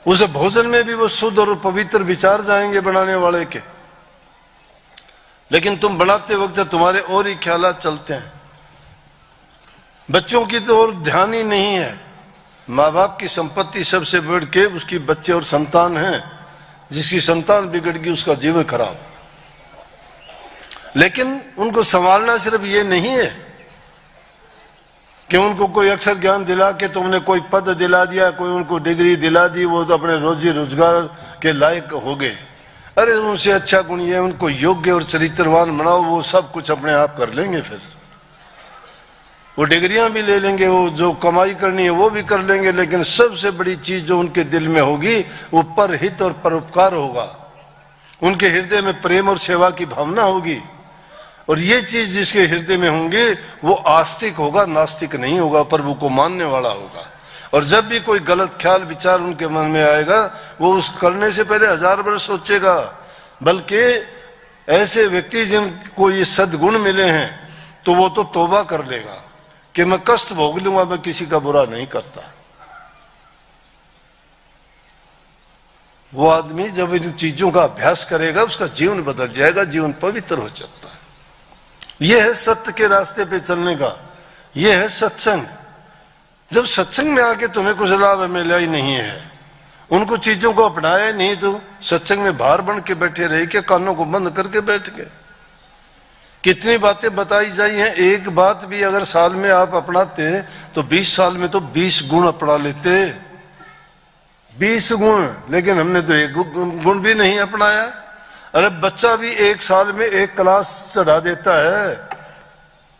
उस भोजन में भी वो शुद्ध और पवित्र विचार जाएंगे बनाने वाले के। लेकिन तुम बनाते वक्त तुम्हारे और ही ख्यालात चलते हैं, बच्चों की तो और ध्यान ही नहीं है। माँ बाप की संपत्ति सबसे बढ़ के उसकी बच्चे और संतान है, जिसकी संतान बिगड़ गई उसका जीवन खराब। लेकिन उनको संभालना सिर्फ ये नहीं है कि उनको कोई अक्षर ज्ञान दिला के तुमने कोई पद दिला दिया, कोई उनको डिग्री दिला दी, वो तो अपने रोजी रोजगार के लायक हो गए। अरे उनसे अच्छा गुण ये, उनको योग्य और चरित्रवान बनाओ, वो सब कुछ अपने आप कर लेंगे। फिर वो डिग्रियां भी ले लेंगे, वो जो कमाई करनी है वो भी कर लेंगे, लेकिन सबसे बड़ी चीज जो उनके दिल में होगी वो परहित और परोपकार होगा। उनके हृदय में प्रेम और सेवा की भावना होगी और ये चीज जिसके हृदय में होंगे वो आस्तिक होगा, नास्तिक नहीं होगा, प्रभु को मानने वाला होगा। और जब भी कोई गलत ख्याल विचार उनके मन में आएगा वो उस करने से पहले 1000 बार सोचेगा। बल्कि ऐसे व्यक्ति जिनको ये सद्गुण मिले हैं तो वो तो तौबा कर लेगा कि मैं कष्ट भोग लूंगा, मैं किसी का बुरा नहीं करता। वो आदमी जब इन चीजों का अभ्यास करेगा उसका जीवन बदल जाएगा, जीवन पवित्र हो जाता है। यह है सत्य के रास्ते पे चलने का, यह है सत्संग। जब सत्संग में आके तुम्हें कुछ लाभ मिला ही नहीं है, उनको चीजों को अपनाया नहीं, तो सत्संग में बाहर बन के बैठे रहे कि कानों को बंद करके बैठ गए। कितनी बातें बताई जाई हैं, एक बात भी अगर साल में आप अपनाते तो 20 साल में तो 20 गुण अपना लेते, 20 गुण। लेकिन हमने तो एक गुण भी नहीं अपनाया। अरे बच्चा भी एक साल में एक क्लास चढ़ा देता है,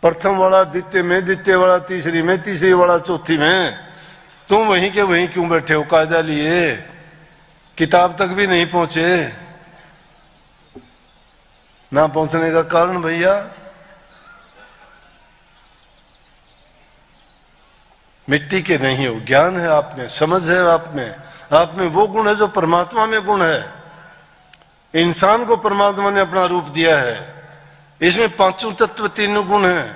प्रथम वाला द्वितीय में, द्वितीय वाला तीसरी में, तीसरी वाला चौथी में। तुम वहीं के वहीं क्यों बैठे हो कायदा लिए, किताब तक भी नहीं पहुंचे। ना पहुंचने का कारण भैया मिट्टी के नहीं हो, ज्ञान है आप में, समझ है आप में वो गुण है जो परमात्मा में गुण है। इंसान को परमात्मा ने अपना रूप दिया है, इसमें पांचों तत्व तीनों गुण हैं।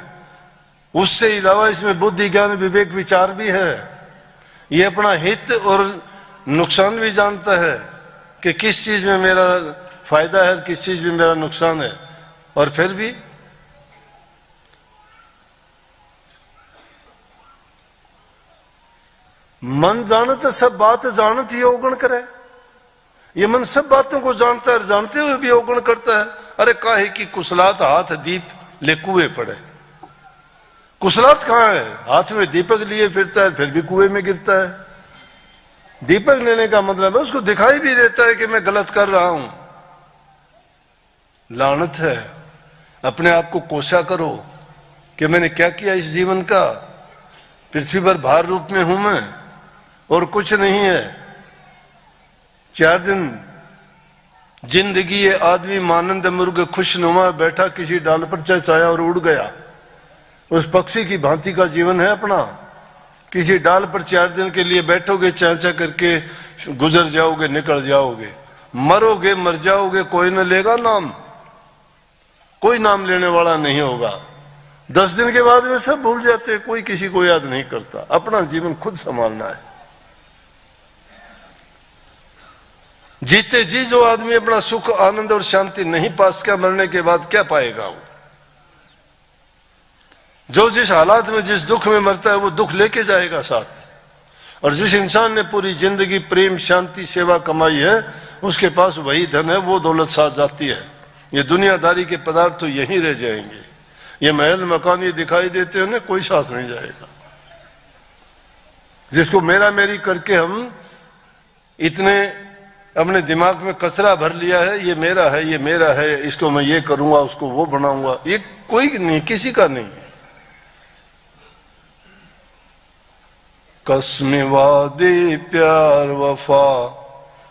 उससे अलावा इसमें बुद्धि ज्ञान विवेक विचार भी है। ये अपना हित और नुकसान भी जानता है कि किस चीज में मेरा फायदा है, किस चीज में मेरा नुकसान है। और फिर भी मन जानत सब बात जानत ही अवगुण करे। ये मन सब बातों को जानता है, जानते हुए भी अवगुण करता है। अरे काहे की कुशलात हाथ दीप ले कुएं पड़े। कुशलात कहाँ है, हाथ में दीपक लिए फिरता है फिर भी कुएं में गिरता है। दीपक लेने का मतलब है उसको दिखाई भी देता है कि मैं गलत कर रहा हूं। लानत है, अपने आप को कोसा करो कि मैंने क्या किया इस जीवन का। पृथ्वी पर भार रूप में हूं मैं और कुछ नहीं है। 4 दिन जिंदगी ये आदमी मानंद मुर्ग खुशनुमा बैठा किसी डाल पर चहचहाया और उड़ गया। उस पक्षी की भांति का जीवन है अपना। किसी डाल पर 4 दिन के लिए बैठोगे, चहचहा करके गुजर जाओगे, निकल जाओगे, मरोगे, मर जाओगे, कोई न लेगा नाम, कोई नाम लेने वाला नहीं होगा। 10 दिन के बाद में सब भूल जाते, कोई किसी को याद नहीं करता। अपना जीवन खुद संभालना है। जीते जी जो आदमी अपना सुख आनंद और शांति नहीं पा सका, मरने के बाद क्या पाएगा वो। जो जिस हालात में जिस दुख में मरता है वो दुख लेके जाएगा साथ। और जिस इंसान ने पूरी जिंदगी प्रेम शांति सेवा कमाई है उसके पास वही धन है, वो दौलत साथ जाती है। ये दुनियादारी के पदार्थ तो यहीं रह जाएंगे। ये महल मकान ये दिखाई देते हैं ना, कोई साथ नहीं जाएगा। जिसको मेरा मेरी करके हम इतने अपने दिमाग में कचरा भर लिया है, ये मेरा है, ये मेरा है, इसको मैं ये करूंगा, उसको वो बनाऊंगा, ये कोई नहीं, किसी का नहीं है। कसमें वादे प्यार वफा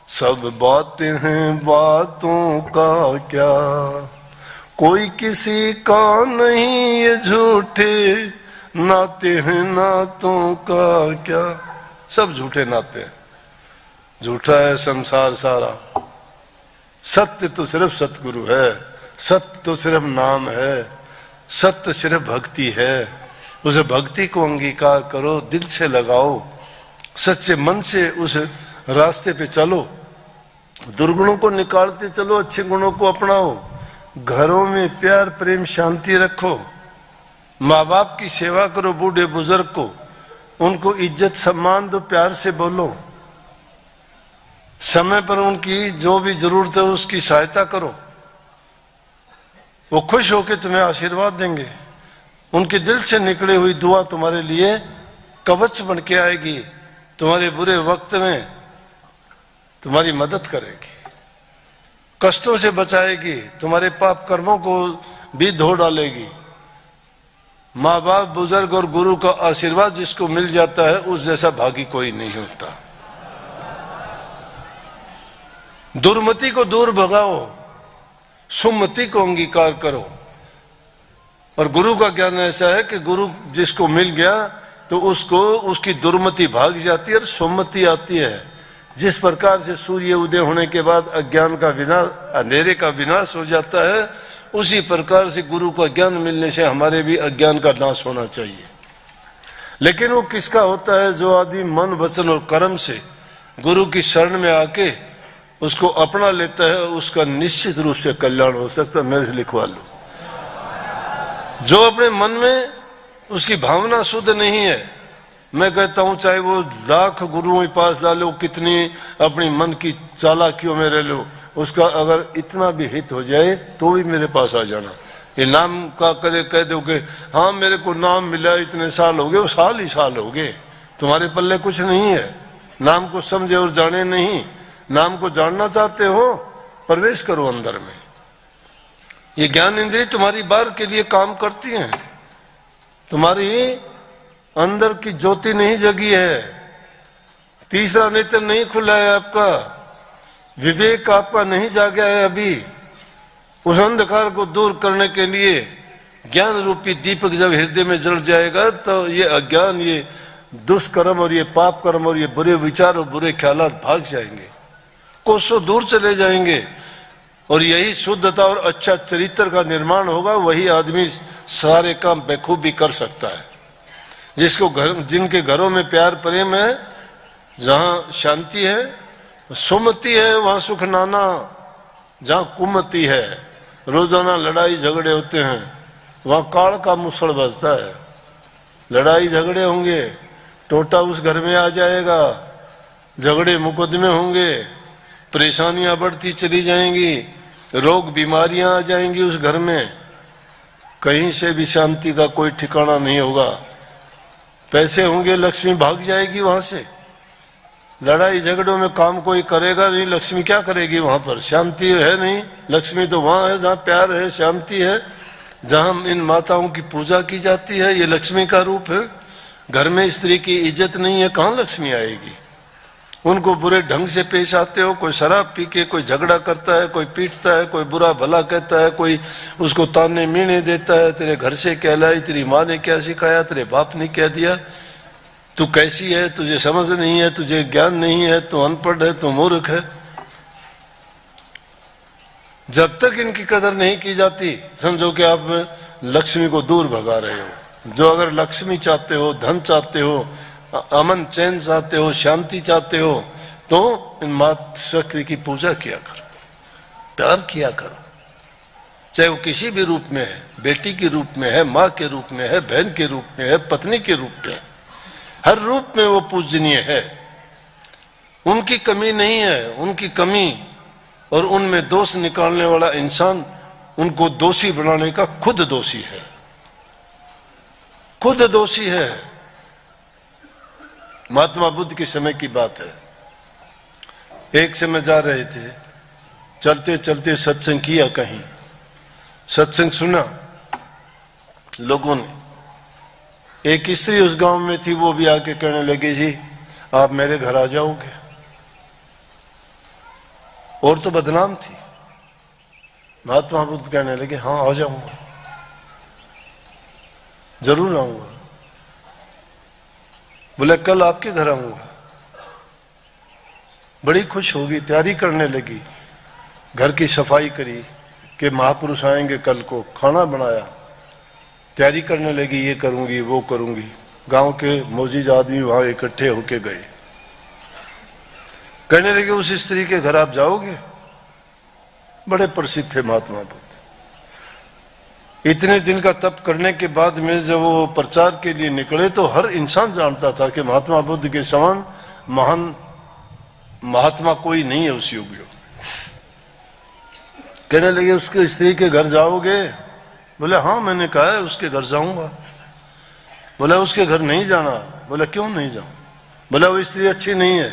सब बातें हैं, बातों का क्या। कोई किसी का नहीं, ये झूठे नाते हैं, नातों का क्या। सब झूठे नाते हैं, झूठा है संसार सारा। सत्य तो सिर्फ सतगुरु है, सत्य तो सिर्फ नाम है, सत्य सिर्फ भक्ति है। उस भक्ति को अंगीकार करो, दिल से लगाओ, सच्चे मन से उस रास्ते पे चलो। दुर्गुणों को निकालते चलो, अच्छे गुणों को अपनाओ। घरों में प्यार प्रेम शांति रखो। माँ बाप की सेवा करो, बूढ़े बुजुर्ग को उनको इज्जत सम्मान दो, प्यार से बोलो। समय पर उनकी जो भी जरूरत है उसकी सहायता करो। वो खुश होकर तुम्हें आशीर्वाद देंगे। उनके दिल से निकली हुई दुआ तुम्हारे लिए कवच बन के आएगी। तुम्हारे बुरे वक्त में तुम्हारी मदद करेगी, कष्टों से बचाएगी, तुम्हारे पाप कर्मों को भी धो डालेगी। माँ बाप बुजुर्ग और गुरु का आशीर्वाद जिसको मिल जाता है उस जैसा भागी कोई नहीं होता। दुर्मति को दूर भगाओ, सुमति को अंगीकार करो। और गुरु का ज्ञान ऐसा है कि गुरु जिसको मिल गया तो उसको उसकी दुर्मति भाग जाती है और सुमति आती है। जिस प्रकार से सूर्य उदय होने के बाद अज्ञान का विनाश, अंधेरे का विनाश हो जाता है, उसी प्रकार से गुरु का ज्ञान मिलने से हमारे भी अज्ञान का नाश होना चाहिए। लेकिन वो किसका होता है? जो आदमी मन वचन और कर्म से गुरु की शरण में आके उसको अपना लेता है, उसका निश्चित रूप से कल्याण हो सकता है। मैं लिखवा लूं, जो अपने मन में उसकी भावना शुद्ध नहीं है, मैं कहता हूं चाहे वो लाख गुरुओं के पास डालो, कितनी अपनी मन की चालाकियों में रह लो, उसका अगर इतना भी हित हो जाए तो भी मेरे पास आ जाना। ये नाम का कदे कह दो कि हाँ मेरे को नाम मिला, इतने साल हो गए, वो साल ही साल हो गए, तुम्हारे पल्ले कुछ नहीं है। नाम को समझे और जाने नहीं। नाम को जानना चाहते हो, प्रवेश करो अंदर में। ये ज्ञान इंद्रिय तुम्हारी बाहर के लिए काम करती हैं, तुम्हारी अंदर की ज्योति नहीं जगी है, तीसरा नेत्र नहीं खुला है आपका, विवेक आपका नहीं जागा है अभी। उस अंधकार को दूर करने के लिए ज्ञान रूपी दीपक जब हृदय में जल जाएगा तो ये अज्ञान, ये दुष्कर्म और ये पाप कर्म और ये बुरे विचार और बुरे ख्यालात भाग जाएंगे, कोसों दूर चले जाएंगे। और यही शुद्धता और अच्छा चरित्र का निर्माण होगा, वही आदमी सारे काम बेखूबी कर सकता है। जिसको जिनके घरों में प्यार प्रेम है, जहां शांति है, सुमति है, वहां सुख नाना। जहां कुमति है, रोजाना लड़ाई झगड़े होते हैं, वहां काल का मुसड़ बजता है। लड़ाई झगड़े होंगे, टोटा उस घर में आ जाएगा, झगड़े मुकदमे होंगे, परेशानियां बढ़ती चली जाएंगी, रोग बीमारियां आ जाएंगी उस घर में, कहीं से भी शांति का कोई ठिकाना नहीं होगा। पैसे होंगे, लक्ष्मी भाग जाएगी वहां से। लड़ाई झगड़ों में काम कोई करेगा नहीं, लक्ष्मी क्या करेगी वहां पर? शांति है नहीं, लक्ष्मी तो वहां है जहां प्यार है, शांति है, जहां इन माताओं की पूजा की जाती है, ये लक्ष्मी का रूप है। घर में स्त्री की इज्जत नहीं है, कहां लक्ष्मी आएगी? उनको बुरे ढंग से पेश आते हो, कोई शराब पी के कोई झगड़ा करता है, कोई पीटता है, कोई बुरा भला कहता है, कोई उसको ताने मीने देता है, तेरे घर से क्या लाई, तेरी माँ ने क्या सिखाया, तेरे बाप ने क्या दिया, तू कैसी है, तुझे समझ नहीं है, तुझे ज्ञान नहीं है, तू अनपढ़ है, तू मूर्ख है। जब तक इनकी कदर नहीं की जाती, समझो कि आप लक्ष्मी को दूर भगा रहे हो। जो अगर लक्ष्मी चाहते हो, धन चाहते हो, अमन चैन चाहते हो, शांति चाहते हो, तो इन मात शक्ति की पूजा किया करो, प्यार किया करो। चाहे वो किसी भी रूप में है, बेटी के रूप में है, माँ के रूप में है, बहन के रूप में है, पत्नी के रूप में है, हर रूप में वो पूजनीय है। उनकी कमी नहीं है, उनकी कमी और उनमें दोष निकालने वाला इंसान उनको दोषी बनाने का खुद दोषी है, खुद दोषी है। महात्मा बुद्ध के समय की बात है, एक समय जा रहे थे, चलते चलते सत्संग किया, कहीं सत्संग सुना लोगों ने। एक स्त्री उस गांव में थी, वो भी आके कहने लगी, जी आप मेरे घर आ जाओगे? और तो बदनाम थी। महात्मा बुद्ध कहने लगे, हाँ आ जाऊंगा, जरूर आऊंगा। बोले कल आपके घर आऊंगा। बड़ी खुश होगी, तैयारी करने लगी, घर की सफाई करी कि महापुरुष आएंगे कल को, खाना बनाया, तैयारी करने लगी, ये करूंगी वो करूंगी। गांव के मोजीज आदमी वहां इकट्ठे होके गए, कहने लगे उस स्त्री के घर आप जाओगे? बड़े प्रसिद्ध थे महात्मा बुद्ध। इतने दिन का तप करने के बाद में जब वो प्रचार के लिए निकले तो हर इंसान जानता था कि महात्मा बुद्ध के समान महान महात्मा कोई नहीं है उस युग में। कहने लगे उसके स्त्री के घर जाओगे? बोले हाँ मैंने कहा है उसके घर जाऊंगा। बोला उसके घर नहीं जाना। बोला क्यों नहीं जाऊं? बोला वो स्त्री अच्छी नहीं है।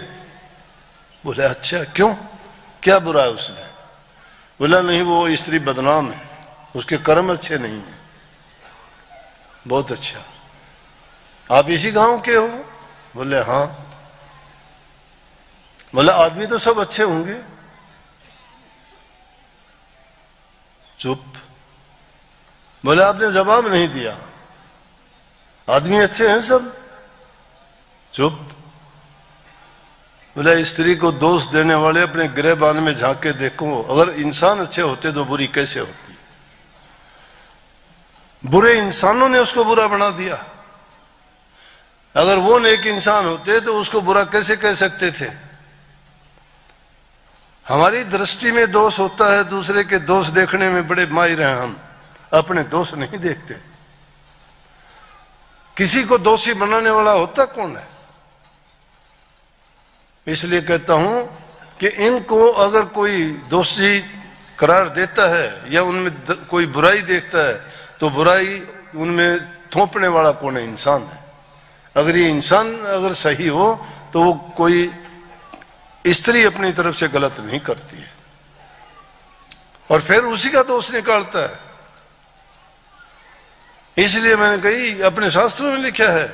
बोले अच्छा क्यों, क्या बुरा है उसमें? बोला नहीं वो स्त्री बदनाम है, उसके कर्म अच्छे नहीं है। बहुत अच्छा, आप इसी गांव के हो? बोले हाँ। बोला आदमी तो सब अच्छे होंगे। चुप। बोले आपने जवाब नहीं दिया। आदमी अच्छे हैं सब, चुप। बोले स्त्री को दोष देने वाले अपने गिरहबान में झांक के देखो, अगर इंसान अच्छे होते तो बुरी कैसे होती। बुरे इंसानों ने उसको बुरा बना दिया। अगर वो नेक इंसान होते तो उसको बुरा कैसे कह सकते थे। हमारी दृष्टि में दोष होता है, दूसरे के दोष देखने में बड़े माहिर हैं हम, अपने दोष नहीं देखते। किसी को दोषी बनाने वाला होता कौन है। इसलिए कहता हूं कि इनको अगर कोई दोषी करार देता है या उनमें कोई बुराई देखता है तो बुराई उनमें थोपने वाला कौन है, इंसान है। अगर ये इंसान अगर सही हो तो वो कोई स्त्री अपनी तरफ से गलत नहीं करती है और फिर उसी का दोष निकालता है। इसलिए मैंने कही अपने शास्त्रों में लिखा है,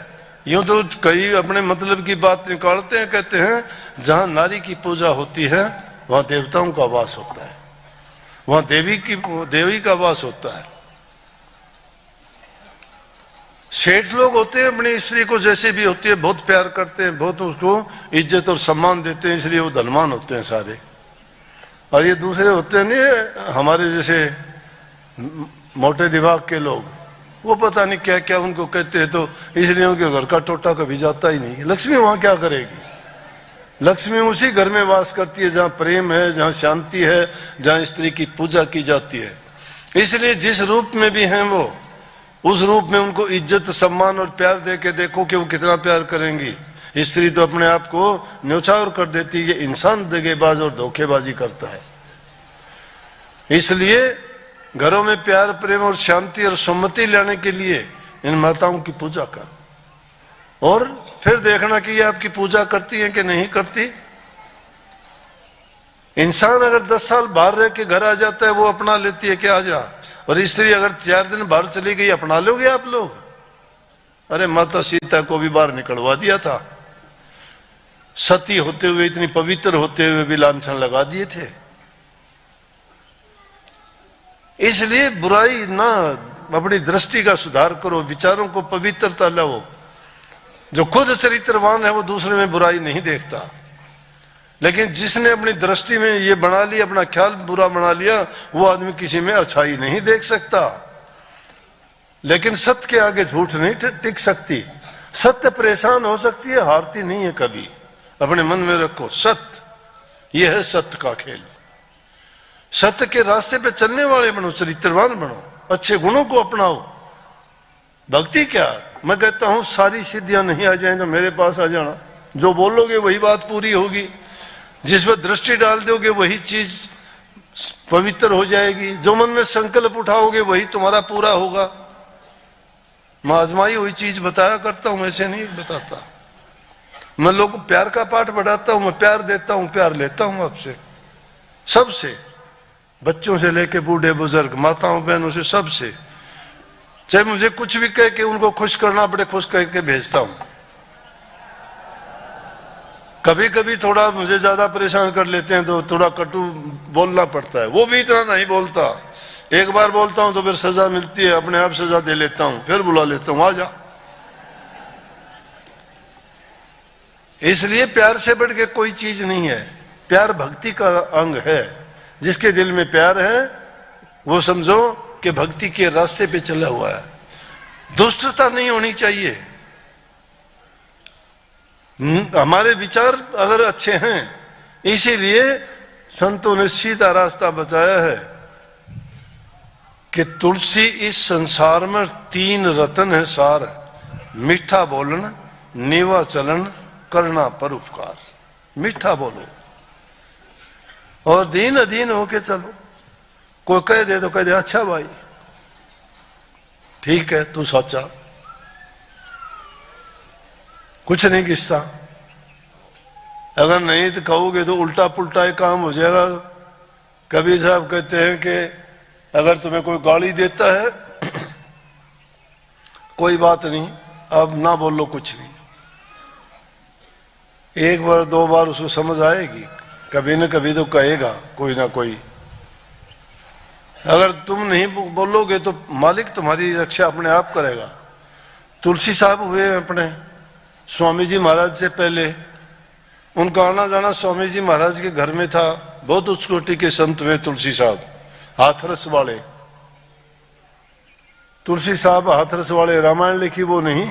यूं तो कई अपने मतलब की बात निकालते हैं, कहते हैं जहां नारी की पूजा होती है वहां देवताओं का वास होता है, वहां देवी का वास होता है। सेठ लोग होते हैं अपनी स्त्री को जैसे भी होती है बहुत प्यार करते हैं, बहुत उसको इज्जत और सम्मान देते हैं, इसलिए वो धनवान होते हैं सारे। और ये दूसरे होते हैं नहीं हमारे जैसे मोटे दिमाग के लोग, वो पता नहीं क्या क्या उनको कहते हैं, तो इसलिए उनके घर का टोटा कभी जाता ही नहीं। लक्ष्मी वहां क्या करेगी। लक्ष्मी उसी घर में वास करती है जहां प्रेम है, जहां शांति है, जहां स्त्री की पूजा की जाती है। इसलिए जिस रूप में भी हैं वो, उस रूप में उनको इज्जत सम्मान और प्यार दे के देखो कि वो कितना प्यार करेंगी। स्त्री तो अपने आप को न्यौछावर कर देती है, इंसान दगेबाज और धोखेबाजी करता है। इसलिए घरों में प्यार प्रेम और शांति और सम्मति लाने के लिए इन माताओं की पूजा कर, और फिर देखना कि ये आपकी पूजा करती है कि नहीं करती। इंसान अगर 10 साल बाहर रह के घर आ जाता है वो अपना लेती है कि आ जा, और स्त्री अगर 4 दिन बाहर चली गई अपना लोगे आप लोग। अरे माता सीता को भी बाहर निकलवा दिया था, सती होते हुए इतनी पवित्र होते हुए भी लांछन लगा दिए थे। इसलिए बुराई ना, अपनी दृष्टि का सुधार करो, विचारों को पवित्रता लाओ। जो खुद चरित्रवान है वो दूसरे में बुराई नहीं देखता, लेकिन जिसने अपनी दृष्टि में ये बना लिया, अपना ख्याल बुरा बना लिया, वो आदमी किसी में अच्छाई नहीं देख सकता। लेकिन सत्य के आगे झूठ नहीं टिक सकती। सत्य परेशान हो सकती है, हारती नहीं है कभी। अपने मन में रखो, सत्य ये है सत्य का खेल। सत्य के रास्ते पे चलने वाले बनो, चरित्रवान बनो, अच्छे गुणों को अपनाओ। भक्ति क्या, मैं कहता हूं सारी सिद्धियां नहीं आ जाए तो मेरे पास आ जाना, जो बोलोगे वही बात पूरी होगी, जिस पर दृष्टि डाल दोगे वही चीज पवित्र हो जाएगी, जो मन में संकल्प उठाओगे वही तुम्हारा पूरा होगा। मैं आजमाई हुई चीज बताया करता हूं, ऐसे नहीं बताता। मैं लोगों को प्यार का पाठ बढ़ाता हूं, मैं प्यार देता हूं, प्यार लेता हूं आपसे, सबसे, बच्चों से लेके बूढ़े बुजुर्ग, माताओं बहनों से, सबसे। चाहे मुझे कुछ भी कह के उनको खुश करना पड़े, खुश करके भेजता हूं। कभी कभी थोड़ा मुझे ज्यादा परेशान कर लेते हैं तो थोड़ा कटु बोलना पड़ता है, वो भी इतना नहीं बोलता। एक बार बोलता हूं तो फिर सजा मिलती है, अपने आप सजा दे लेता हूं, फिर बुला लेता हूं, आ जा। इसलिए प्यार से बढ़ के कोई चीज नहीं है। प्यार भक्ति का अंग है। जिसके दिल में प्यार है वो समझो कि भक्ति के रास्ते पे चला हुआ है। दुष्टता नहीं होनी चाहिए। हमारे विचार अगर अच्छे हैं, इसीलिए संतों ने सीधा रास्ता बताया है कि तुलसी इस संसार में 3 रतन है सार, मीठा बोलन, नीवा चलन, करना परोपकार। मीठा बोलो और दीन अधीन होके चलो। कोई कह दे तो कह दे अच्छा भाई ठीक है तू सोचा, कुछ नहीं किस्सा। अगर नहीं तो कहोगे तो उल्टा पुल्टा ही काम हो जाएगा। कबीर साहब कहते हैं कि अगर तुम्हें कोई गाली देता है कोई बात नहीं, अब ना बोलो कुछ भी। 1 बार 2 बार उसको समझ आएगी, कभी न कभी तो कहेगा कोई ना कोई। अगर तुम नहीं बोलोगे तो मालिक तुम्हारी रक्षा अपने आप करेगा। तुलसी साहब हुए अपने स्वामी जी महाराज से पहले, उनका आना जाना स्वामी जी महाराज के घर में था। बहुत उच्च कोटि के संत हुए तुलसी साहब, हाथरस वाले। तुलसी साहब हाथरस वाले, रामायण लिखी वो नहीं,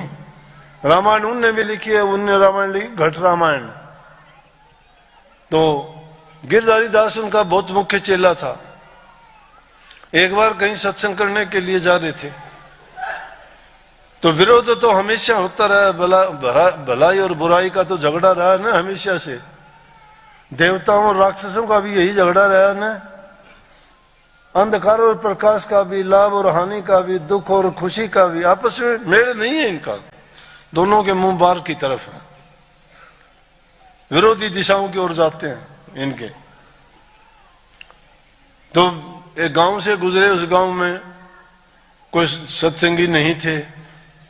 रामायण उनने भी लिखी है, उनने रामायण लिखी घट रामायण। तो गिरधारी दास उनका बहुत मुख्य चेला था। एक बार कहीं सत्संग करने के लिए जा रहे थे, तो विरोध तो हमेशा होता रहा, भलाई और बुराई का तो झगड़ा रहा ना हमेशा से। देवताओं और राक्षसों का भी यही झगड़ा रहा ना, अंधकार और प्रकाश का भी, लाभ और हानि का भी, दुख और खुशी का भी, आपस में मेल नहीं है इनका, दोनों के मुंह बाहर की तरफ है, विरोधी दिशाओं की ओर जाते हैं इनके। तो एक गांव से गुजरे, उस गांव में कोई सत्संगी नहीं थे,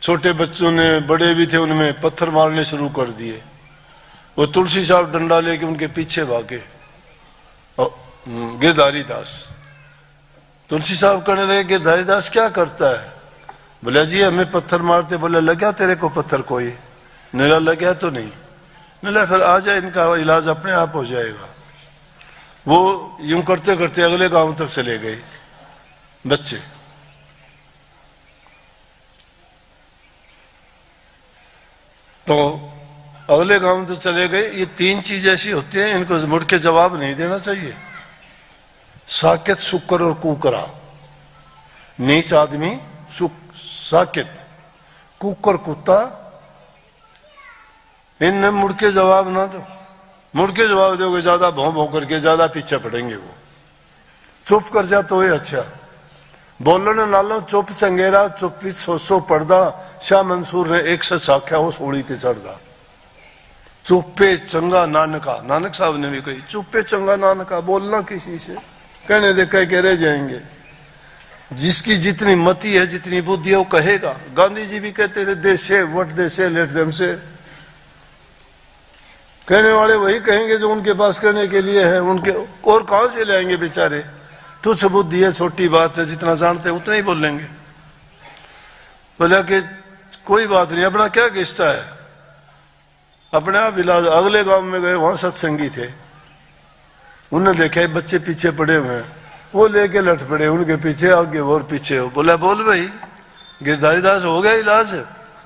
छोटे बच्चों ने, बड़े भी थे, उनमें पत्थर मारने शुरू कर दिए। वो तुलसी साहब डंडा लेके उनके पीछे भागे, गिरधारी दास। तुलसी साहब कहने लगे गिरधारी दास क्या करता है? बोला जी हमें पत्थर मारते। बोले लगा तेरे को पत्थर कोई? निला लगा तो नहीं। निला फिर आ जाए, इनका इलाज अपने आप हो जाएगा। वो यूं करते करते अगले गांव तक चले गए बच्चे। तो अगले गांव तो चले गए। ये तीन चीज ऐसी होती हैं, इनको मुड़ के जवाब नहीं देना चाहिए। साकेत, शुक्र और कुकरा। नीच आदमी साकेत, कुकर कुत्ता, इनने मुड़ के जवाब ना दो। मुड़ के जवाब दोगे ज्यादा भौं भौं करके ज्यादा पीछे पड़ेंगे वो। चुप कर जा तो ही अच्छा। बोलने नालों चुप चंगेरा, चुप्पी सो पर्दा। शाह मंसूर ने एक सच आख्या हो सोड़ी ते चढ़दा। चुप्पे चंगा नानका, नानक साहब ने भी कही चुप्पे चंगा नानका। बोलना किसी से, कहने दे कह के रह जाएंगे। जिसकी जितनी मति है, जितनी बुद्धि है, वो कहेगा। गांधी जी भी कहते थे दे से व्हाट दे से लेट देम से। कहने वाले वही कहेंगे जो उनके पास कहने के लिए है। उनके और कहां से लाएंगे बेचारे? तुच्छ बुद्धि है, छोटी बात है, जितना जानते उतना ही बोलेंगे। बोला कि कोई बात नहीं, अपना क्या किस्ता है, अपने आप इलाज। अगले गांव में गए, वहां सत्संगी थे। उन्होंने देखा बच्चे पीछे पड़े हुए हैं, वो लेके लट पड़े उनके पीछे, आगे और पीछे हो। बोला बोल भाई गिरधारी दास हो गया इलाज?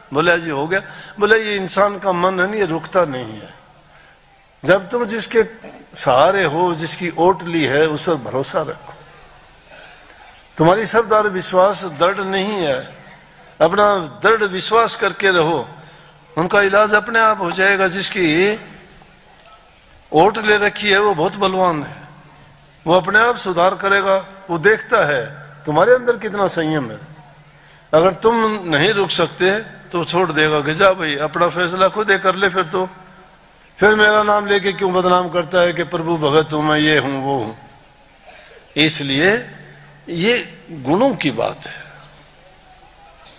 बोला जी हो गया। बोला ये इंसान का मन है ना, ये रुकता नहीं है। जब तुम जिसके सहारे हो, जिसकी ओट ली है, उस पर भरोसा रखो। तुम्हारी सरदार विश्वास दृढ़ नहीं है, अपना दृढ़ विश्वास करके रहो, उनका इलाज अपने आप हो जाएगा। जिसकी ओट ले रखी है वो बहुत बलवान है, वो अपने आप सुधार करेगा। वो देखता है तुम्हारे अंदर कितना संयम है। अगर तुम नहीं रुक सकते तो छोड़ देगा कि जा भाई अपना फैसला खुद ही कर ले। फिर मेरा नाम लेके क्यों बदनाम करता है कि प्रभु भगत हूं मैं, ये हूं वो हूं। इसलिए ये गुणों की बात है।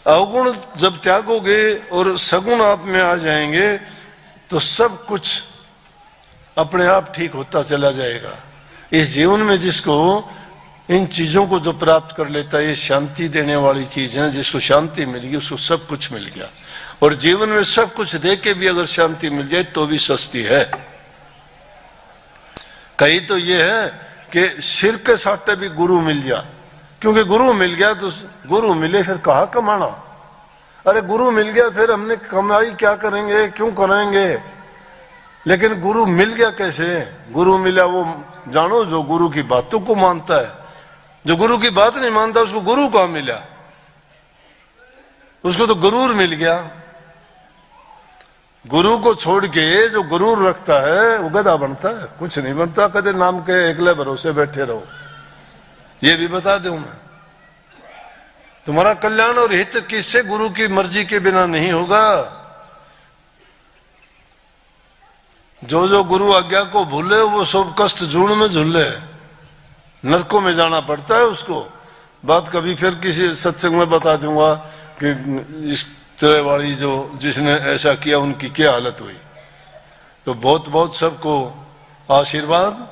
अवगुण जब त्यागोगे और सगुण आप में आ जाएंगे तो सब कुछ अपने आप ठीक होता चला जाएगा। इस जीवन में जिसको इन चीजों को जो प्राप्त कर लेता है, ये शांति देने वाली चीज है। जिसको शांति मिल गई उसको सब कुछ मिल गया। और जीवन में सब कुछ दे के भी अगर शांति मिल जाए तो भी सस्ती है। कहीं तो ये है कि सिर के साथे भी गुरु मिल गया, क्योंकि गुरु मिल गया तो गुरु मिले फिर कहाँ कमाना। अरे गुरु मिल गया फिर हमने कमाई क्या करेंगे, क्यों करेंगे? लेकिन गुरु मिल गया कैसे? गुरु मिला वो जानो जो गुरु की बातों को मानता है। जो गुरु की बात नहीं मानता उसको गुरु कहाँ मिला? उसको तो गुरूर मिल गया। गुरु को छोड़ के जो गुरूर रखता है वो गधा बनता है, कुछ नहीं बनता। कदे नाम के एकले भरोसे बैठे रहो। ये भी बता दूं मैं, तुम्हारा कल्याण और हित किससे गुरु की मर्जी के बिना नहीं होगा। जो जो गुरु आज्ञा को भूले वो सब कष्ट जून में झूले, नरकों में जाना पड़ता है उसको। बात कभी फिर किसी सत्संग में बता दूंगा कि इस तरह वाली जो जिसने ऐसा किया उनकी क्या हालत हुई। तो बहुत बहुत सबको आशीर्वाद।